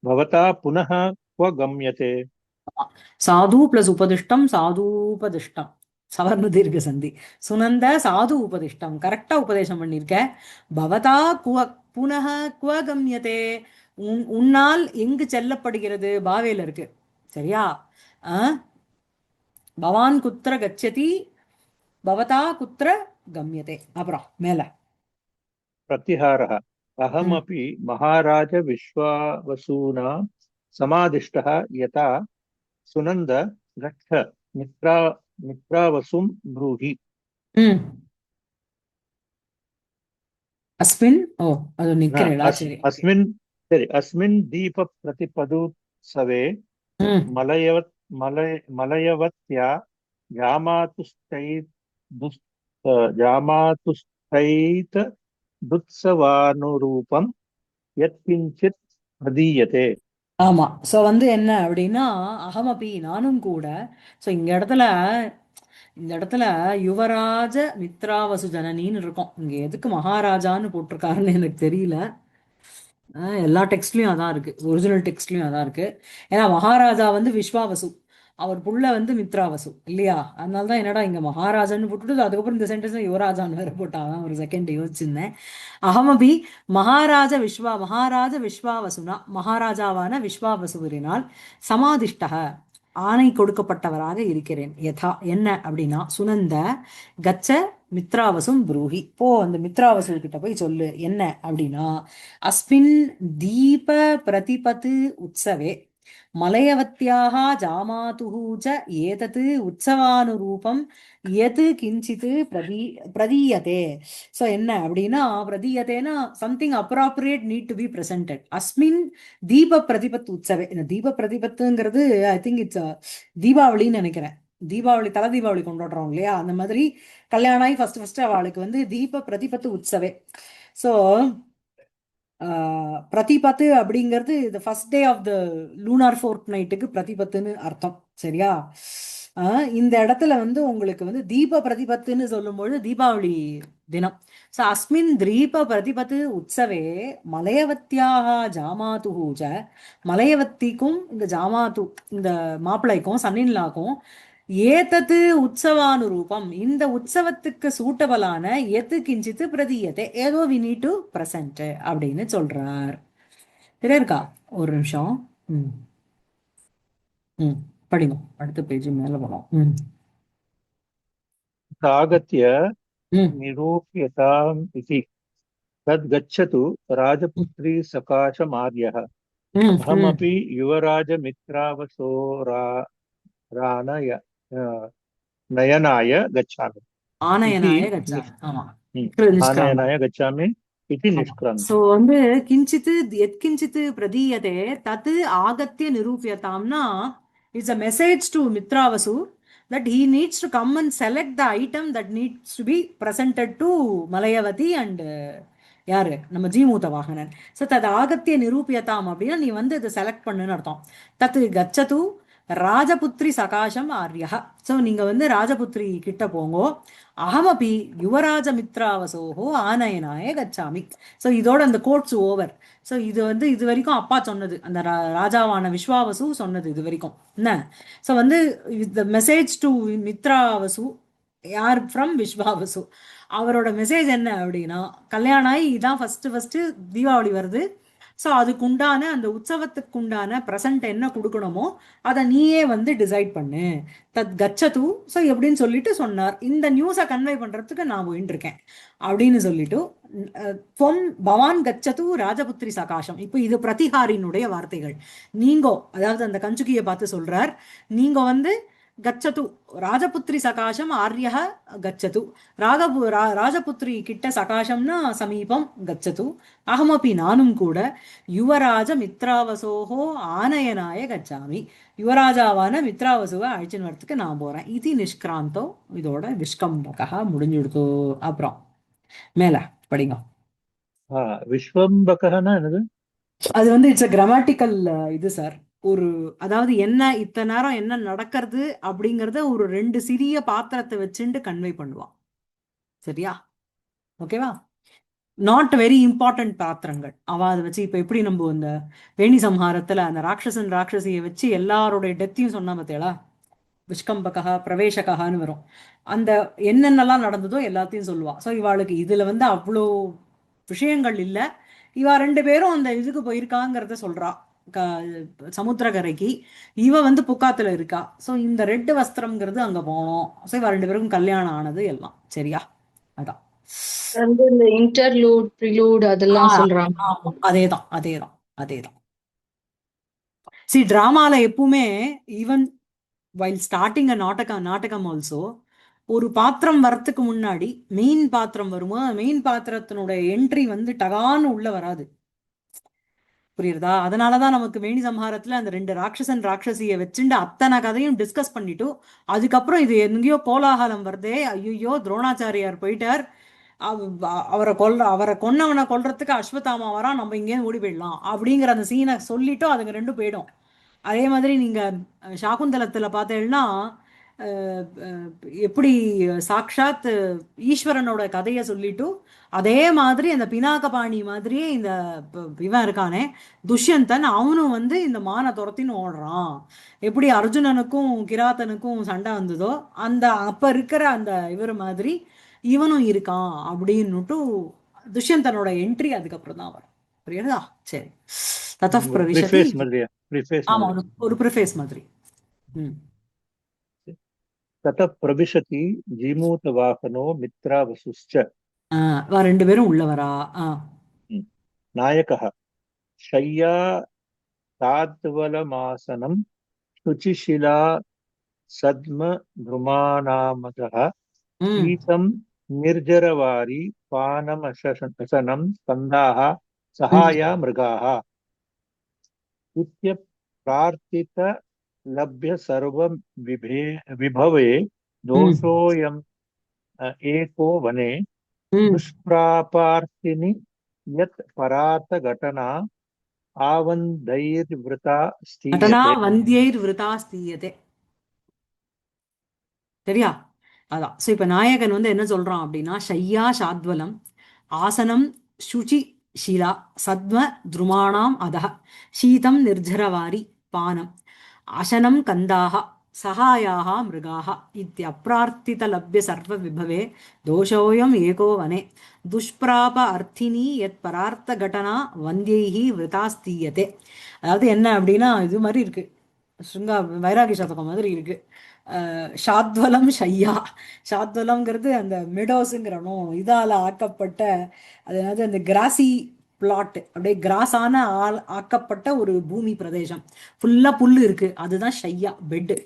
S2: भवता पुनः क्व गम्यते.
S1: சாது பிளஸ் உபதிஷ்டம், சாதூபதிஷ்டம், சவர்ண தீர்க்க சந்தி. சுனந்த சாது உபதிஷ்டம், கரெக்டா உபதேசம் பண்ணிருக்க. பவதா குவ புனக குவ கம்யதே, உன்னால் எங்கு செல்லப்படுகிறது, பாவேல இருக்கு. சரியா? பவான் குத்திர கச்சதி, பவதா குத்திர கம்யதே. அப்புறம் மேல
S2: प्रतिहारः अहमपि महाराज विश्वावसूना समादिष्टः यथा सुनन्द गच्छ मित्रावसुं ब्रूहि.
S1: அஸ்மின், ஓ அது நிக்கிறேடா. சரி,
S2: अस्मिन् दीपप्रतिपदोत्सवे मलयवत्या जामातुश्चैर्दुस् जामातुस्थैत दुत्सवानुरूपं यत्किञ्चित् प्रदीयते.
S1: ஆமா. சோ வந்து என்ன அப்படின்னா, அகமபி நானும் கூட. சோ இந்த இடத்துல யுவராஜ மித்ராவசு ஜனனின்னு இருக்கும். இங்க எதுக்கு மகாராஜான்னு போட்டிருக்காருன்னு எனக்கு தெரியல. எல்லா டெக்ஸ்ட்லயும் அதான் இருக்கு, ஒரிஜினல் டெக்ஸ்ட்லயும் அதான் இருக்கு. ஏன்னா மகாராஜா வந்து விஸ்வாவசு, அவர் புள்ள வந்து மித்ராவசு இல்லையா? அதனால தான் என்னடா இங்க மகாராஜான்னு போட்டுட்டு அதுக்கப்புறம் இந்த சென்டென்ஸ் யுவராஜான்னு வேற போட்டாதான் ஒரு செகண்ட் யோசிச்சிருந்தேன். அகமபி மகாராஜ விஸ்வாவசுனா, மகாராஜாவான விஸ்வாவசுவினால் சமாதிஷ்டக, ஆணை கொடுக்கப்பட்டவராக இருக்கிறேன். யதா என்ன அப்படின்னா, சுனந்த கச்ச மித்ராவசும் புரூஹி, போ அந்த மித்ராவசு கிட்ட போய் சொல்லு. என்ன அப்படின்னா, அஸ்மின் தீப பிரதிபத் உற்சவே மலயவத்யாः ஜாமாதுः च एतत् உற்சவானுரூபம் யத் கிஞ்சித் பிரதீயதே. ஸோ என்ன அப்படின்னா, பிரதீயதேனா something appropriate need to be presented அஸ்மின் தீப பிரதிபத் உற்சவே. இந்த தீப பிரதிபத்துங்கிறது ஐ திங்க் இட்ஸ் தீபாவளின்னு நினைக்கிறேன். தீபாவளி தலை தீபாவளி கொண்டாடுறோம் இல்லையா, அந்த மாதிரி கல்யாணம் ஆகி ஃபர்ஸ்ட் ஃபர்ஸ்ட் அவளுக்கு வந்து தீப பிரதிபத்து உற்சவே. ஸோ பிரதிபத்து அப்படிங்கிறது the first day of the lunar ஃபோர்ட் நைட்டுக்கு பிரதிபத்துன்னு அர்த்தம். சரியா? இந்த இடத்துல வந்து உங்களுக்கு வந்து தீப பிரதிபத்துன்னு சொல்லும்பொழுது தீபாவளி தினம். ஸோ அஸ்மின் தீப பிரதிபத்து உற்சவே மலையவத்தியாக ஜாமாதுஹூஜ, மலையவத்திக்கும் இந்த ஜாமாத்து இந்த மாப்பிள்ளைக்கும் சன்னின்லாக்கும் ஏதத்து உற்சவானுரூபம், இந்த உற்சவத்துக்கு சூட்டபலான எது கிஞ்சித்து பிரதீயத்தை, ஏதோ வி நீட் டு பிரசன்ட் அப்படின்னு சொல்றார். சரியா இருக்கா? ஒரு நிமிஷம். ம் ம் படிங்க, அடுத்த பேஜ் மேல போனோம்.
S2: आगत्य
S1: ம்
S2: निरूप्यताम् इति तद् गच्छतु राजपुत्री सकाशमार्यः
S1: ம் ம்
S2: अहमपि युवराजमित्रावसोरानय नयनाय गच्छामि इति
S1: ஆனயனாய கச்சாமி. ஆமா, நிஷ்கிராந்தம்.
S2: आनयनाय गच्छामि इति
S1: ஆமா. சோ
S2: निष्क्रान्तम्.
S1: வந்து கிஞ்சித்து எத்கிஞ்சித்து பிரதீயதே தத் ஆகத்திய நிரூபியதாம்னா, it's a message to Mitravasu that he needs to come and select the item that needs to be presented to மலையவதி and யாரு நம்ம ஜீமூத வாகனன். ஸோ தது ஆகத்திய நிரூபியதாம் அப்படின்னா நீ வந்து இதை செலக்ட் பண்ணுன்னு அர்த்தம். தத்து கச்சது ராஜபுத்ரி சகாசம் ஆர்யா. ஸோ நீங்க வந்து ராஜபுத்ரி கிட்ட போங்கோ. அகமபி யுவராஜ மித்ராவசோஹோ ஆனயனாய கச்சாமி. ஸோ இதோட அந்த கோட்ஸ் ஓவர். ஸோ இது வந்து இது வரைக்கும் அப்பா சொன்னது, அந்த ராஜாவான விஸ்வாவசு சொன்னது இது வரைக்கும் என்ன. ஸோ வந்து த மெசேஜ் டு மித்ராவசு, யார் ஃப்ரம் விஸ்வாவசு. அவரோட மெசேஜ் என்ன அப்படின்னா, கல்யாணம் ஆகி இதான் ஃபர்ஸ்ட் ஃபர்ஸ்ட் தீபாவளி வருது. ஸோ அதுக்கு உண்டான அந்த உற்சவத்துக்கு உண்டான ப்ரெசன்ட் என்ன கொடுக்கணுமோ அதை நீயே வந்து டிசைட் பண்ணு. தத் கச்சது. ஸோ எப்படின்னு சொல்லிட்டு சொன்னார். இந்த நியூஸை கன்வே பண்றதுக்கு நான் போயிட்டு இருக்கேன் அப்படின்னு சொல்லிட்டு பொம் பவான் கச்சது ராஜபுத்திரி சகாசம். இப்போ இது பிரதிஹாரினுடைய வார்த்தைகள். நீங்கோ, அதாவது அந்த கஞ்சுகியை பார்த்து சொல்றார், நீங்க வந்து கச்சது ராஜபுத்திரி சகாசம் ஆர்யா கச்சது, ராஜபுத்திரி கிட்ட சகாசம்னா சமீபம் கச்சது, அகமபி நானும் கூட யுவராஜ மித்ராவசோஹோ ஆனயனாய கச்சாமி, யுவராஜாவான மித்ராவசுவை அழிச்சுன்னு வரத்துக்கு நான் போறேன். இது நிஷ்கிராந்தோ. இதோட விஷ்கம்பகா முடிஞ்சுடுத்தோ. அப்புறம் மேல படிங்க.
S2: विश्वम्बकः என்னது?
S1: அது வந்து இட்ஸ் அ கிராமட்டிக்கல் இது சார். ஒரு அதாவது என்ன இத்தனை நேரம் என்ன நடக்கிறது அப்படிங்கறத ஒரு ரெண்டு சிறிய பாத்திரத்தை வச்சுட்டு கன்வே பண்ணுவான். சரியா? ஓகேவா? நாட் வெரி இம்பார்ட்டன்ட் பாத்திரங்கள் அவ அதை வச்சு. இப்ப எப்படி நம்ம இந்த வேணி சம்ஹாரத்துல அந்த ராட்சசன் ராட்சசியை வச்சு எல்லாரோட டெத்தையும் சொன்னா பார்த்தேளா, விஷ்கம்பகா பிரவேசகான்னு வரும். அந்த என்னென்னலாம் நடந்ததோ எல்லாத்தையும் சொல்லுவா. ஸோ இவாளுக்கு இதுல வந்து அவ்வளோ விஷயங்கள் இல்லை. இவா ரெண்டு பேரும் அந்த இதுக்கு போயிருக்காங்கிறத சொல்றா, சமுத்திரக்கரைக்கு. இவ வந்து புக்காத்துல இருக்கா. ஸோ இந்த ரெட்டு வஸ்திரம்ங்கிறது அங்க போனோம். ஸோ இவ ரெண்டு பேருக்கும் கல்யாணம் ஆனது எல்லாம். சரியா? அதான்
S3: வந்து இந்த இன்டர்லூட் ப்ரிலூட் அதெல்லாம் சொல்றாங்க.
S1: அதேதான் அதேதான் அதேதான். சி டிராமால எப்பவுமே ஈவன் வைல் ஸ்டார்டிங் அ நாடகம் ஆல்சோ, ஒரு பாத்திரம் வரத்துக்கு முன்னாடி மெயின் பாத்திரம் வருமோ, மெயின் பாத்திரத்தினுடைய என்ட்ரி வந்து டகான்னு உள்ள வராது. புரியுறதா? அதனாலதான் நமக்கு வேணி சம்ஹாரத்துல அந்த ரெண்டு ராட்சசன் ராட்சசிய வச்சுண்டு அத்தனை கதையும் டிஸ்கஸ் பண்ணிட்டு அதுக்கப்புறம் இது எங்கேயோ கோலாகலம் வருதே, ஐயோ துரோணாச்சாரியார் போயிட்டார், அவரை கொன்னவனை கொல்றதுக்கு அஸ்வத்தாமா வரா, நம்ம இங்கேருந்து ஓடி போயிடலாம் அப்படிங்கிற அந்த சீனை சொல்லிட்டு அதுங்க ரெண்டும் போயிடும். அதே மாதிரி நீங்க சாகுந்தலத்துல பார்த்தேன்னா எப்படி சாக்ஷாத் ஈஸ்வரனோட கதையை சொல்லிட்டு அதே மாதிரி அந்த பினாகபாணி மாதிரியே இந்த இவன் இருக்கானே துஷ்யந்தன், அவனும் வந்து இந்த மான துரத்தின்னு ஓடுறான். எப்படி அர்ஜுனனுக்கும் கிராத்தனுக்கும் சண்டை வந்ததோ அந்த அப்ப இருக்கிற அந்த இவர் மாதிரி இவனும் இருக்கான் அப்படின்னுட்டு துஷ்யந்தனோட என்ட்ரி அதுக்கப்புறம் தான் வரும். புரியுதா? சரி. தத்தப் பிரவிசதி.
S2: ப்ரிஃபேஸ் மாதிரியா? ப்ரிஃபேஸ்
S1: ஆமா,
S2: மாதிரி.
S1: ஒரு ப்ரிஃபேஸ் மாதிரி.
S2: ततः प्रविशति जीमूतवाहनो मित्रावसुश्च।
S1: ரெண்டு பேரும் உள்ளவரா?
S2: नायकः शय्या ताद्वलमासनं शुचिशिला सद्म भ्रुमाणामदः शीतं निर्जरवारी पानमशनं स्कन्धाः सहाया मृगाः इत्यप्रार्थित लभ्य सर्वं विभवे दोषोऽयम् एको वने दुष्प्रापार्थिनि यत् परात घटना आवन्दैर्वृता
S1: ஸ்தீயதே. சரியா? அதான். ஸோ இப்ப நாயகன் வந்து என்ன சொல்றான் அப்படின்னா, ஷய்யா சாத்வலம் ஆசனம் சுச்சி ஷிலா சத்வ துருமாணாம் அதஹ சீதம் நிர்ஜரவாரி பானம் அசனம் கந்தாக சகாயாக மிருகாக இத்தியப்ரார்த்திதலப்ய சர்வ விபவே தோஷோயம் ஏகோ வனே துஷ்பிராப அர்த்தினி யத் பரார்த்த கடனா வந்தியைஹி விருதாஸ்தீயதே. அதாவது என்ன அப்படின்னா, இது மாதிரி இருக்கு, ஸ்ருங்கா வைராகி சதகம் மாதிரி இருக்கு. ஷாத்வலம் ஷையா, ஷாத்வலம்ங்கிறது அந்த மெடோஸுங்கிறனோ இதால ஆக்கப்பட்ட, அதாவது அந்த கிராசி பிளாட், அப்படியே கிராஸான ஆக்கப்பட்ட ஒரு பூமி பிரதேசம், ஃபுல்லா புல்லு இருக்கு, அதுதான் ஷையா, பெட்டு.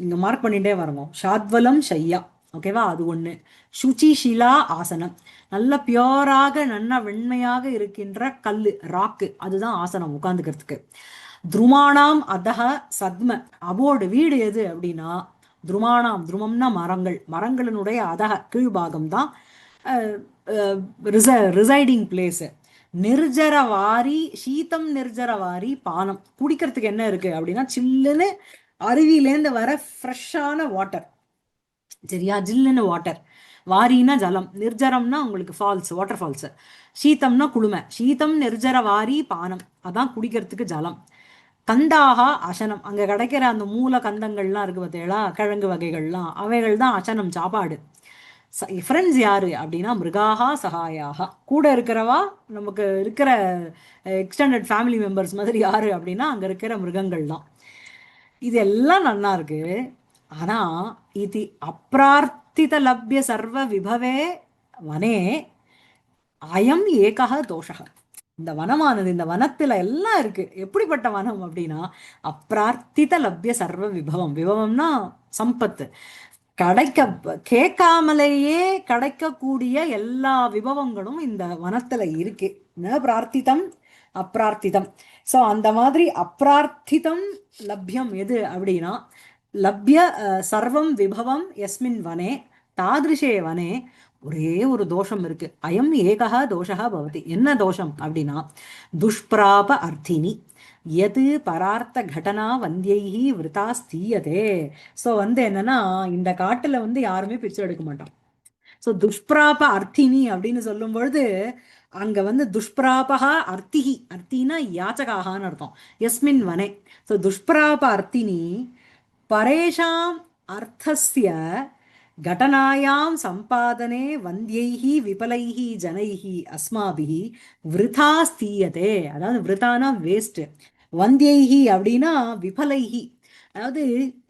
S1: நீங்க மார்க் பண்ணிட்டே வரணும். ஷாத்வலம் ஷையா, ஓகேவா? அது ஒண்ணு. சுச்சி ஷிலா ஆசனம், நல்ல பியோராக நன்னா வெண்மையாக இருக்கின்ற கல்லு, ராக்கு, அதுதான் ஆசனம் உட்கார்ந்துக்கிறதுக்கு. துருமானாம் அதக சத்ம, அபோடு வீடு எது அப்படின்னா துருமானாம், துருமம்னா மரங்கள், மரங்களினுடைய அதக கீழ்பாகம் தான் ரிசைடிங் பிளேஸ். நிர்ஜரவாரி சீதம் நிர்ஜரவாரி பானம், குடிக்கிறதுக்கு என்ன இருக்கு அப்படின்னா சில்லுன்னு அருவியிலேருந்து வர ஃப்ரெஷ்ஷான வாட்டர். சரியா? ஜில்லுன்னு வாட்டர். வாரினா ஜலம், நிர்ஜரம்னா உங்களுக்கு ஃபால்ஸ், வாட்டர் ஃபால்ஸ். சீத்தம்னா குளுமை. சீதம் நிர்ஜர வாரி பானம், அதான் குடிக்கிறதுக்கு ஜலம். கந்தாக அசனம், அங்க கிடைக்கிற அந்த மூல கந்தங்கள்லாம் இருக்கு பார்த்தீங்களா, கிழங்கு வகைகள்லாம், அவைகள் தான் அசனம், சாப்பாடு. ஃப்ரெண்ட்ஸ் யாரு அப்படின்னா மிருகாகா சகாயாக, கூட இருக்கிறவா நமக்கு இருக்கிற எக்ஸ்டெண்டட் ஃபேமிலி மெம்பர்ஸ் மாதிரி யாரு அப்படின்னா அங்க இருக்கிற மிருகங்கள் தான். இது எல்லாம் நல்லா இருக்கு. ஆனா இது அப்பிரார்த்தித லப்ய சர்வ விபவே வனே அயம் ஏகா தோஷக. இந்த வனமானது, இந்த வனத்துல எல்லாம் இருக்கு. எப்படிப்பட்ட வனம் அப்படின்னா அப்பிரார்த்தித லப்ய சர்வ விபவம், விபவம்னா சம்பத்து, கேட்காமலேயே கிடைக்கக்கூடிய எல்லா விபவங்களும் இந்த வனத்துல இருக்கு. ந பிரார்த்திதம் அப்பிரார்த்திதம். ஸோ அந்த மாதிரி அப்பிரார்த்திதம் லப்யம் எது அப்படின்னா லப்ய சர்வம் விபவம் எஸ்மின் வனே தாதிருஷே வனே ஒரே ஒரு தோஷம் இருக்கு. அயம் ஏகா தோஷா பவதி. என்ன தோஷம் அப்படின்னா துஷ்பிராப அர்த்தினி எது பரார்த்த கடனா வந்தியைஹி விருதா ஸ்தீயதே. ஸோ வந்து என்னன்னா இந்த காட்டுல வந்து யாருமே பிச்சை எடுக்க மாட்டோம். ஸோ துஷ்பிராப அர்த்தினி அப்படின்னு சொல்லும் பொழுது அங்க வந்து துஷ்பிராபகா அர்த்திஹி, அர்த்தினா யாச்சகாகான்னு அர்த்தம், எஸ்மின் வனே. ஸோ துஷ்பிராப அர்த்தினி பரேஷாம் அர்த்தஸ்ய घटनायां संपादने वन्द्यैः विपलैः जनैः अस्माभिः वृथा स्तीयते. அதாவது விருத்தானா வேஸ்ட், வந்தியைஹி அப்படின்னா விபலைஹி. அதாவது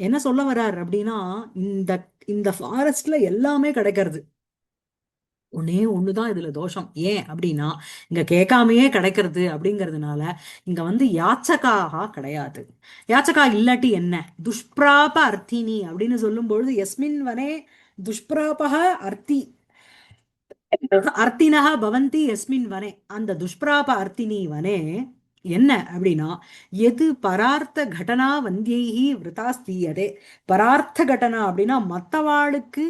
S1: என்ன சொல்ல வர்றார் அப்படின்னா இந்த இந்த ஃபாரஸ்ட்ல எல்லாமே கிடைக்கிறது, ஒன்னே ஒண்ணுதான் இதுல தோஷம். ஏன் அப்படின்னா இங்க கேட்காமையே கிடைக்கிறது அப்படிங்கிறதுனால இங்க வந்து யாச்சகாக கிடையாது. யாச்சகா இல்லாட்டி என்ன, துஷ்பிராப அர்த்தினி அப்படின்னு சொல்லும் பொழுது எஸ்மின் வனே துஷ்பிராபக அர்த்தி அர்த்தினக பவந்தி எஸ்மின் வனே, அந்த துஷ்பிராப அர்த்தினி வனே என்ன அப்படின்னா, எது பரார்த்த கடனா வந்தியைஹி விருதாஸ்தீயதே. பரார்த்த கடனா அப்படின்னா மத்தவாளுக்கு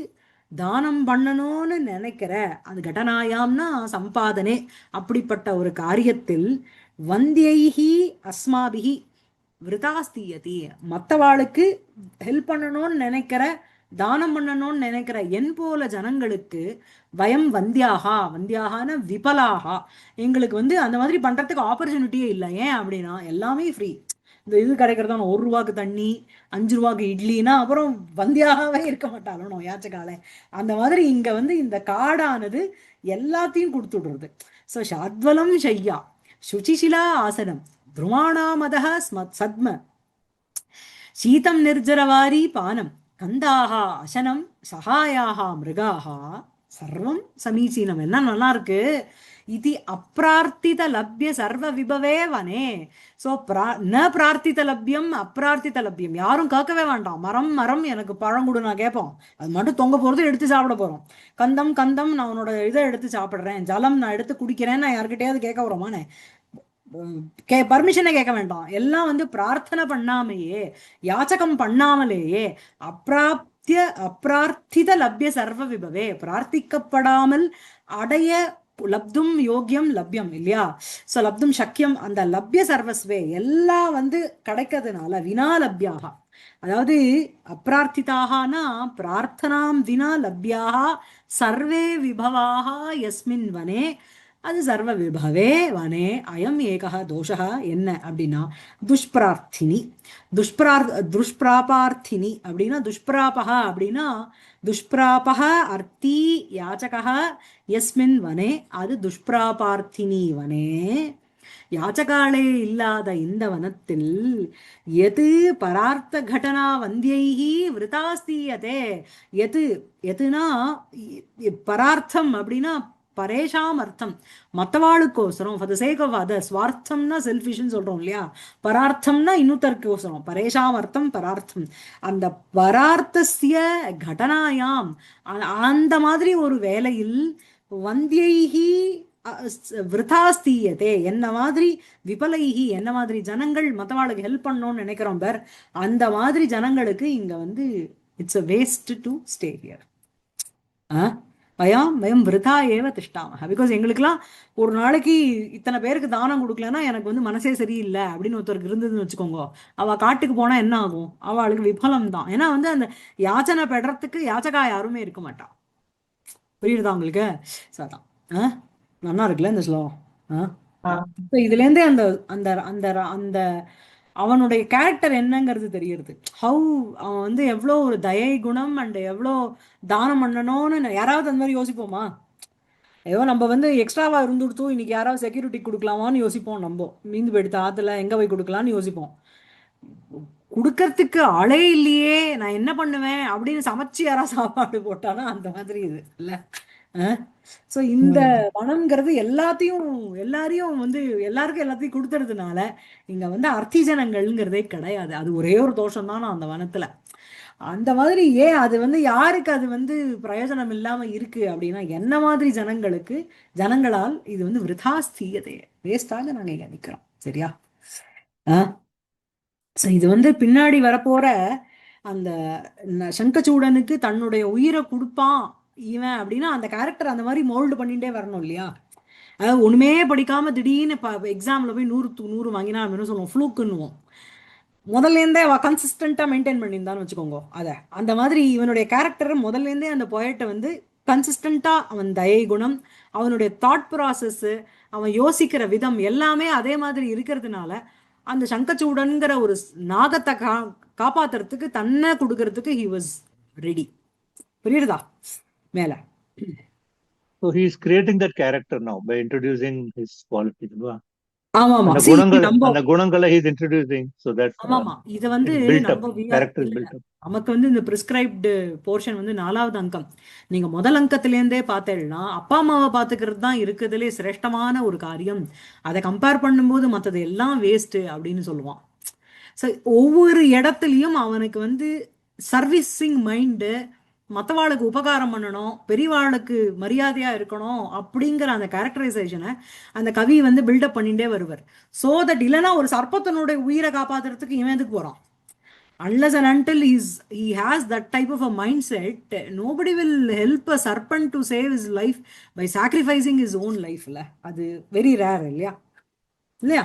S1: தானம் பண்ணணும்னு நினைக்கிற அது கடனாயாம்னா சம்பாதனே, அப்படிப்பட்ட ஒரு காரியத்தில் வந்தியைஹி அஸ்மாபிஹி விருதாஸ்தீயதி, மத்தவாளுக்கு ஹெல்ப் பண்ணணும்னு நினைக்கிற தானம் பண்ணணும்னு நினைக்கிற என் போல ஜனங்களுக்கு வயம் வந்தியாகா, வந்தியாகான விபலாகா, எங்களுக்கு வந்து அந்த மாதிரி பண்றதுக்கு ஆப்பர்ச்சுனிட்டியே இல்லை. ஏன் அப்படின்னா எல்லாமே ஃப்ரீ. இந்த இது கிடைக்கிறதா 1 ரூபாய்க்கு தண்ணி 5 ரூபாய்க்கு இட்லினா அப்புறம் வந்தியாகவே இருக்க மாட்டாளோ யாச்சகால. அந்த மாதிரி இங்க வந்து இந்த காடானது எல்லாத்தையும் கொடுத்துடுறது. ஸோ ஷாத்வலம் ஷையா சுச்சிஷிலா ஆசனம் த்ருமாணாமதः சத்ம शीतं निर्जरवारी पानं கந்தாஹா அசனம் சகாயாஹா மிருகாஹா சர்வம் சமீச்சீனம். எல்லாம் நல்லா இருக்கு. இது அப்பிரார்த்தித லப்ய சர்வ விபவே வனே. ஸோ ந பிரார்த்தித லப்யம் அப்பிரார்த்தித லப்யம் யாரும் கேட்கவே வேண்டாம். மரம் மரம் எனக்கு பழம் கொடு நான் கேட்போம். அது மட்டும் தொங்க போகிறது எடுத்து சாப்பிட போகிறோம். கந்தம் கந்தம் நான் உன்னோட இதை எடுத்து சாப்பிட்றேன். ஜலம் நான் எடுத்து குடிக்கிறேன். நான் யார்கிட்டயாவது கேட்க வரோமானே? பர்மிஷனை கேட்க வேண்டாம். எல்லாம் வந்து பிரார்த்தனை பண்ணாமையே யாச்சகம் பண்ணாமலேயே அப்பிரார்த்தித லப்ய சர்வ விபவே, பிரார்த்திக்கப்படாமல் அடைய லப்தும் யோக்கியம் லப்யம் இல்லையா? சோ லப்தும் சக்கியம், அந்த லப்ய சர்வஸ்வே எல்லாம் வந்து கிடைக்கிறதுனால வினா லப்யாக, அதாவது அப்பிரார்த்திதாகனா பிரார்த்தனாம் வினா லப்யாக சர்வே விபவாக யஸ்மின் வனே, அது சர்வ விபவே வனே அயம் ஏகா தோஷா. என்ன அப்படின்னா துஷ்பிரார்த்தினி, துஷ்பிராபார்த்தினி அப்படின்னா துஷ்பிராபகா அப்படின்னா துஷ்பிராபக அர்த்தி யாச்சகா யஸ்மின் வனே, அது துஷ்பிராபார்த்தினி வனே. யாச்சகாலே இல்லாத இந்த வனத்தில் எது பரார்த்த கடனா வந்தியைஹி விருதாஸ்தீயதே. எது எதுனா பரார்த்தம் அப்படின்னா பரேஷாம் அர்த்தம், மற்றவாளுக்கோசரம், for the sake of others. ஸ்வார்த்தம்னா செல்ஃபிஷ்னு சொல்றோம் இல்லையா? பரார்த்தம்னா இன்னொருத்தருக்கோசரம். பரேஷாம் அர்த்தம் பரார்த்தம். அந்த பரார்த்தஸ்ய கடனாயாம், அந்த மாதிரி ஒரு வேலையில் வந்தியைஹி விருதாஸ்தீயதே, என்ன மாதிரி விபலைஹி, என்ன மாதிரி ஜனங்கள் மற்றவாளுக்கு ஹெல்ப் பண்ணணும்னு நினைக்கிறோம் பேர், அந்த மாதிரி ஜனங்களுக்கு இங்க வந்து it's a waste to stay here. வயம் விருதா ஏவ திஷ்டாம. பிகாஸ் எங்களுக்குலாம் ஒரு நாளைக்கு இத்தனை பேருக்கு தானம் கொடுக்கலன்னா எனக்கு வந்து மனசே சரியில்லை அப்படின்னு ஒருத்தருக்கு இருந்ததுன்னு வச்சுக்கோங்க, அவள் காட்டுக்கு போனா என்ன ஆகும்? அவளுக்கு விபலம் தான். ஏன்னா வந்து அந்த யாச்சனை பெறத்துக்கு யாச்சகா யாருமே இருக்க மாட்டா. புரியுதா உங்களுக்கு? அதான் நல்லா இருக்குல்ல இந்த ஸ்லோகம். இதுல இருந்தே அந்த அந்த அந்த அந்த அவனுடைய கேரக்டர் என்னங்கிறது தெரியுது. ஹவு அவன் வந்து எவ்வளோ ஒரு தயை குணம் அண்ட் எவ்வளோ தானம் பண்ணணும்னு யாராவது அந்த மாதிரி யோசிப்போமா? ஏதோ நம்ம வந்து எக்ஸ்ட்ராவா இருந்துடுத்தோம், இன்னைக்கு யாராவது செக்யூரிட்டி கொடுக்கலாமான்னு யோசிப்போம். நம்ம மீந்து போயிடுத்து ஆத்துல எங்க போய் கொடுக்கலான்னு யோசிப்போம். கொடுக்கறதுக்கு ஆளே இல்லையே, நான் என்ன பண்ணுவேன் அப்படின்னு சமைச்சு யாராவது சாப்பாடு போட்டானா அந்த மாதிரி இது இல்ல. ஸோ இந்த வனம்ங்கிறது எல்லாரையும் வந்து எல்லாருக்கும் எல்லாத்தையும் கொடுத்துறதுனால இங்க வந்து அர்த்திஜனங்கள்ங்கிறதே கிடையாது. அது ஒரே ஒரு தோஷம் தான் அந்த வனத்துல. அந்த மாதிரி ஏன் அது வந்து யாருக்கு அது வந்து பிரயோஜனம் இல்லாம இருக்கு அப்படின்னா என்ன மாதிரி ஜனங்களுக்கு, ஜனங்களால் இது வந்து விருதாஸ்தீயதே, வேஸ்டாக நாங்க இங்க நிக்கிறோம். சரியா? ஸோ இது வந்து பின்னாடி வரப்போற அந்த சங்கச்சூடனுக்கு தன்னுடைய உயிரை கொடுப்பான் இவன் அப்படின்னா அந்த கேரக்டர் அந்த மாதிரி மோல்டு பண்ணிட்டே வரணும் இல்லையா? அதாவது ஒண்ணுமே படிக்காம திடீர்னு எக்ஸாம்ல போய் 100 வாங்கினா என்ன சொல்லுவோம்? ஃப்ளூக்குன்னுவோம். முதல்லேருந்தே அவ கன்சிஸ்டண்டா மெயின்டைன் பண்ணியிருந்தான்னு வச்சுக்கோங்க. அதை அந்த மாதிரி இவனுடைய கேரக்டர் முதல்லேருந்தே அந்த பொயட்டை வந்து கன்சிஸ்டண்டா அவன் தயை குணம், அவனுடைய தாட் ப்ராசஸ், அவன் யோசிக்கிற விதம் எல்லாமே அதே மாதிரி இருக்கிறதுனால அந்த சங்கச்சூடன்கிற ஒரு நாகத்தை காப்பாத்துறதுக்கு தன்னை கொடுக்கறதுக்கு he was ready. புரியுதா? மேல
S2: So he is creating that character now by introducing his qualities.
S1: ஆமாமா,
S2: அந்த குணங்களை he is introducing, so that
S1: ஆமாமா இது வந்து
S2: character is built up.
S1: நமக்கு வந்து இந்த பிரிஸ்கிரைப்டு போர்ஷன் வந்து 4வது அங்கம். நீங்க முதல் அங்கத்திலேருந்தே பார்த்தேன்னா அப்பா அம்மாவை பார்த்துக்கிறது தான் இருக்கிறதுலே சிரேஷ்டமான ஒரு காரியம். அதை கம்பேர் பண்ணும்போது மற்றது எல்லாம் வேஸ்ட் அப்படின்னு சொல்லுவான். ஸோ ஒவ்வொரு இடத்துலையும் அவனுக்கு வந்து சர்வீசிங் மைண்டு மற்றவாளுக்கு உபகாரம் பண்ணணும், பெரியவாளுக்கு மரியாதையா இருக்கணும் அப்படிங்கிற அந்த கேரக்டரைசேஷனை அந்த கவி வந்து பில்டப் பண்ணிட்டே வருவார். சோ தட் இல்லைன்னா ஒரு சர்ப்பத்தினுடைய உயிரை காப்பாத்துறதுக்கு இவன் எதுக்கு போறான்? Unless and until he has that type of a mindset, nobody will help a serpent to save his life by sacrificing his own life. அது வெரி ரேர் இல்லையா? இல்லையா?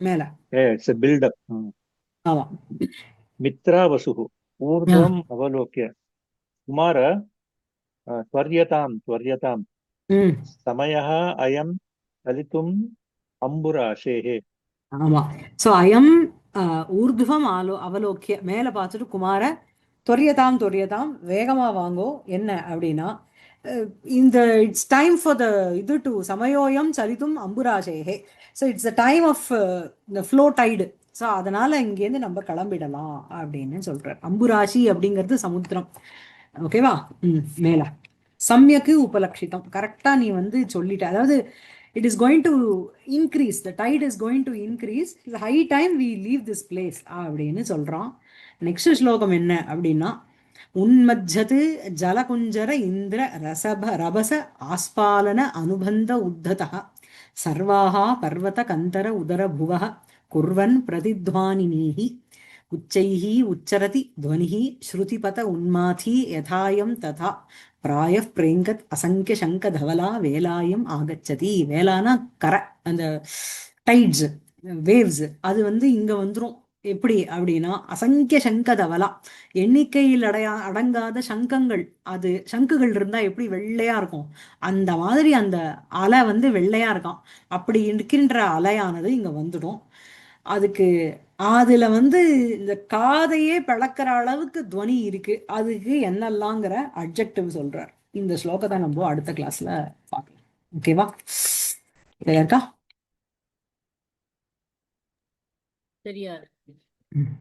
S1: மேல
S2: It's a build-up.
S1: ஆமா.
S2: मित्रा वसुः ऊर्ध्वम् अवलोक्य कुमार त्वर्यतां
S1: ம்
S2: समयः अयं चलितुम् अम्बुराशेः.
S1: ஆமா. ஸோ அயம் ஊர்துவம் அவலோக்கிய மேலே பார்த்துட்டு குமார தொரியதாம் வேகமா வாங்கோ. என்ன அப்படின்னா இந்த இட்ஸ் டைம் ஃபார் த இது டு சமயோயம் சலித்தும் அம்புராசேகே. So it's the time of the flow tide. So அதனால இங்கேருந்து நம்ம கிளம்பிடலாம் அப்படின்னு சொல்றார். அம்புராசி அப்படிங்கிறது சமுத்திரம். ஓகேவா? மேல சம்யக்கு உபலட்சிதம் கரெக்டா நீ வந்து சொல்லிட்ட. அதாவது it is going to increase, the tide is going to increase, it's high time we leave this place அப்படின்னு சொல்றான். நெக்ஸ்ட் ஸ்லோகம் என்ன அப்படின்னா உன்மஜ்ஜது ஜலகுஞ்சர இந்திர ரபச ஆஸ்பாலன அனுபந்த உத்ததா சர்வாஹா பர்வத கந்தர உதர புவஹ குர்வன் பிரதித்வானினீஹி உச்சைஹி உச்சரதி துவனிஹி ஸ்ருதிபத உன்மாதி யதாயம் ததா பிராயः பிரேங்கத் அசங்கிய சங்க தவலா வேலாயம் ஆகச்சதி. வேலானா கரை, அந்த டைட்ஸ் வேவ்ஸ், அது வந்து இங்க வந்துரும். எப்படி அப்படின்னா அசங்கிய சங்க தவலா, எண்ணிக்கையில் அடங்காத சங்கங்கள். அது சங்குகள் இருந்தா எப்படி வெள்ளையா இருக்கும், அந்த மாதிரி அந்த அலை வந்து வெள்ளையா இருக்கான். அப்படி இருக்கின்ற அலையானது இங்க வந்துடும். அதுக்கு அதுல வந்து இந்த காதையே பிளக்கிற அளவுக்கு துவனி இருக்கு. அதுக்கு என்னெல்லாங்கிற அட்ஜெக்டிவ் சொல்றார். இந்த ஸ்லோகத்தை நம்ம அடுத்த கிளாஸ்ல பார்க்கலாம். ஓகேவா? இருக்கா?
S4: சரியா
S1: ம்.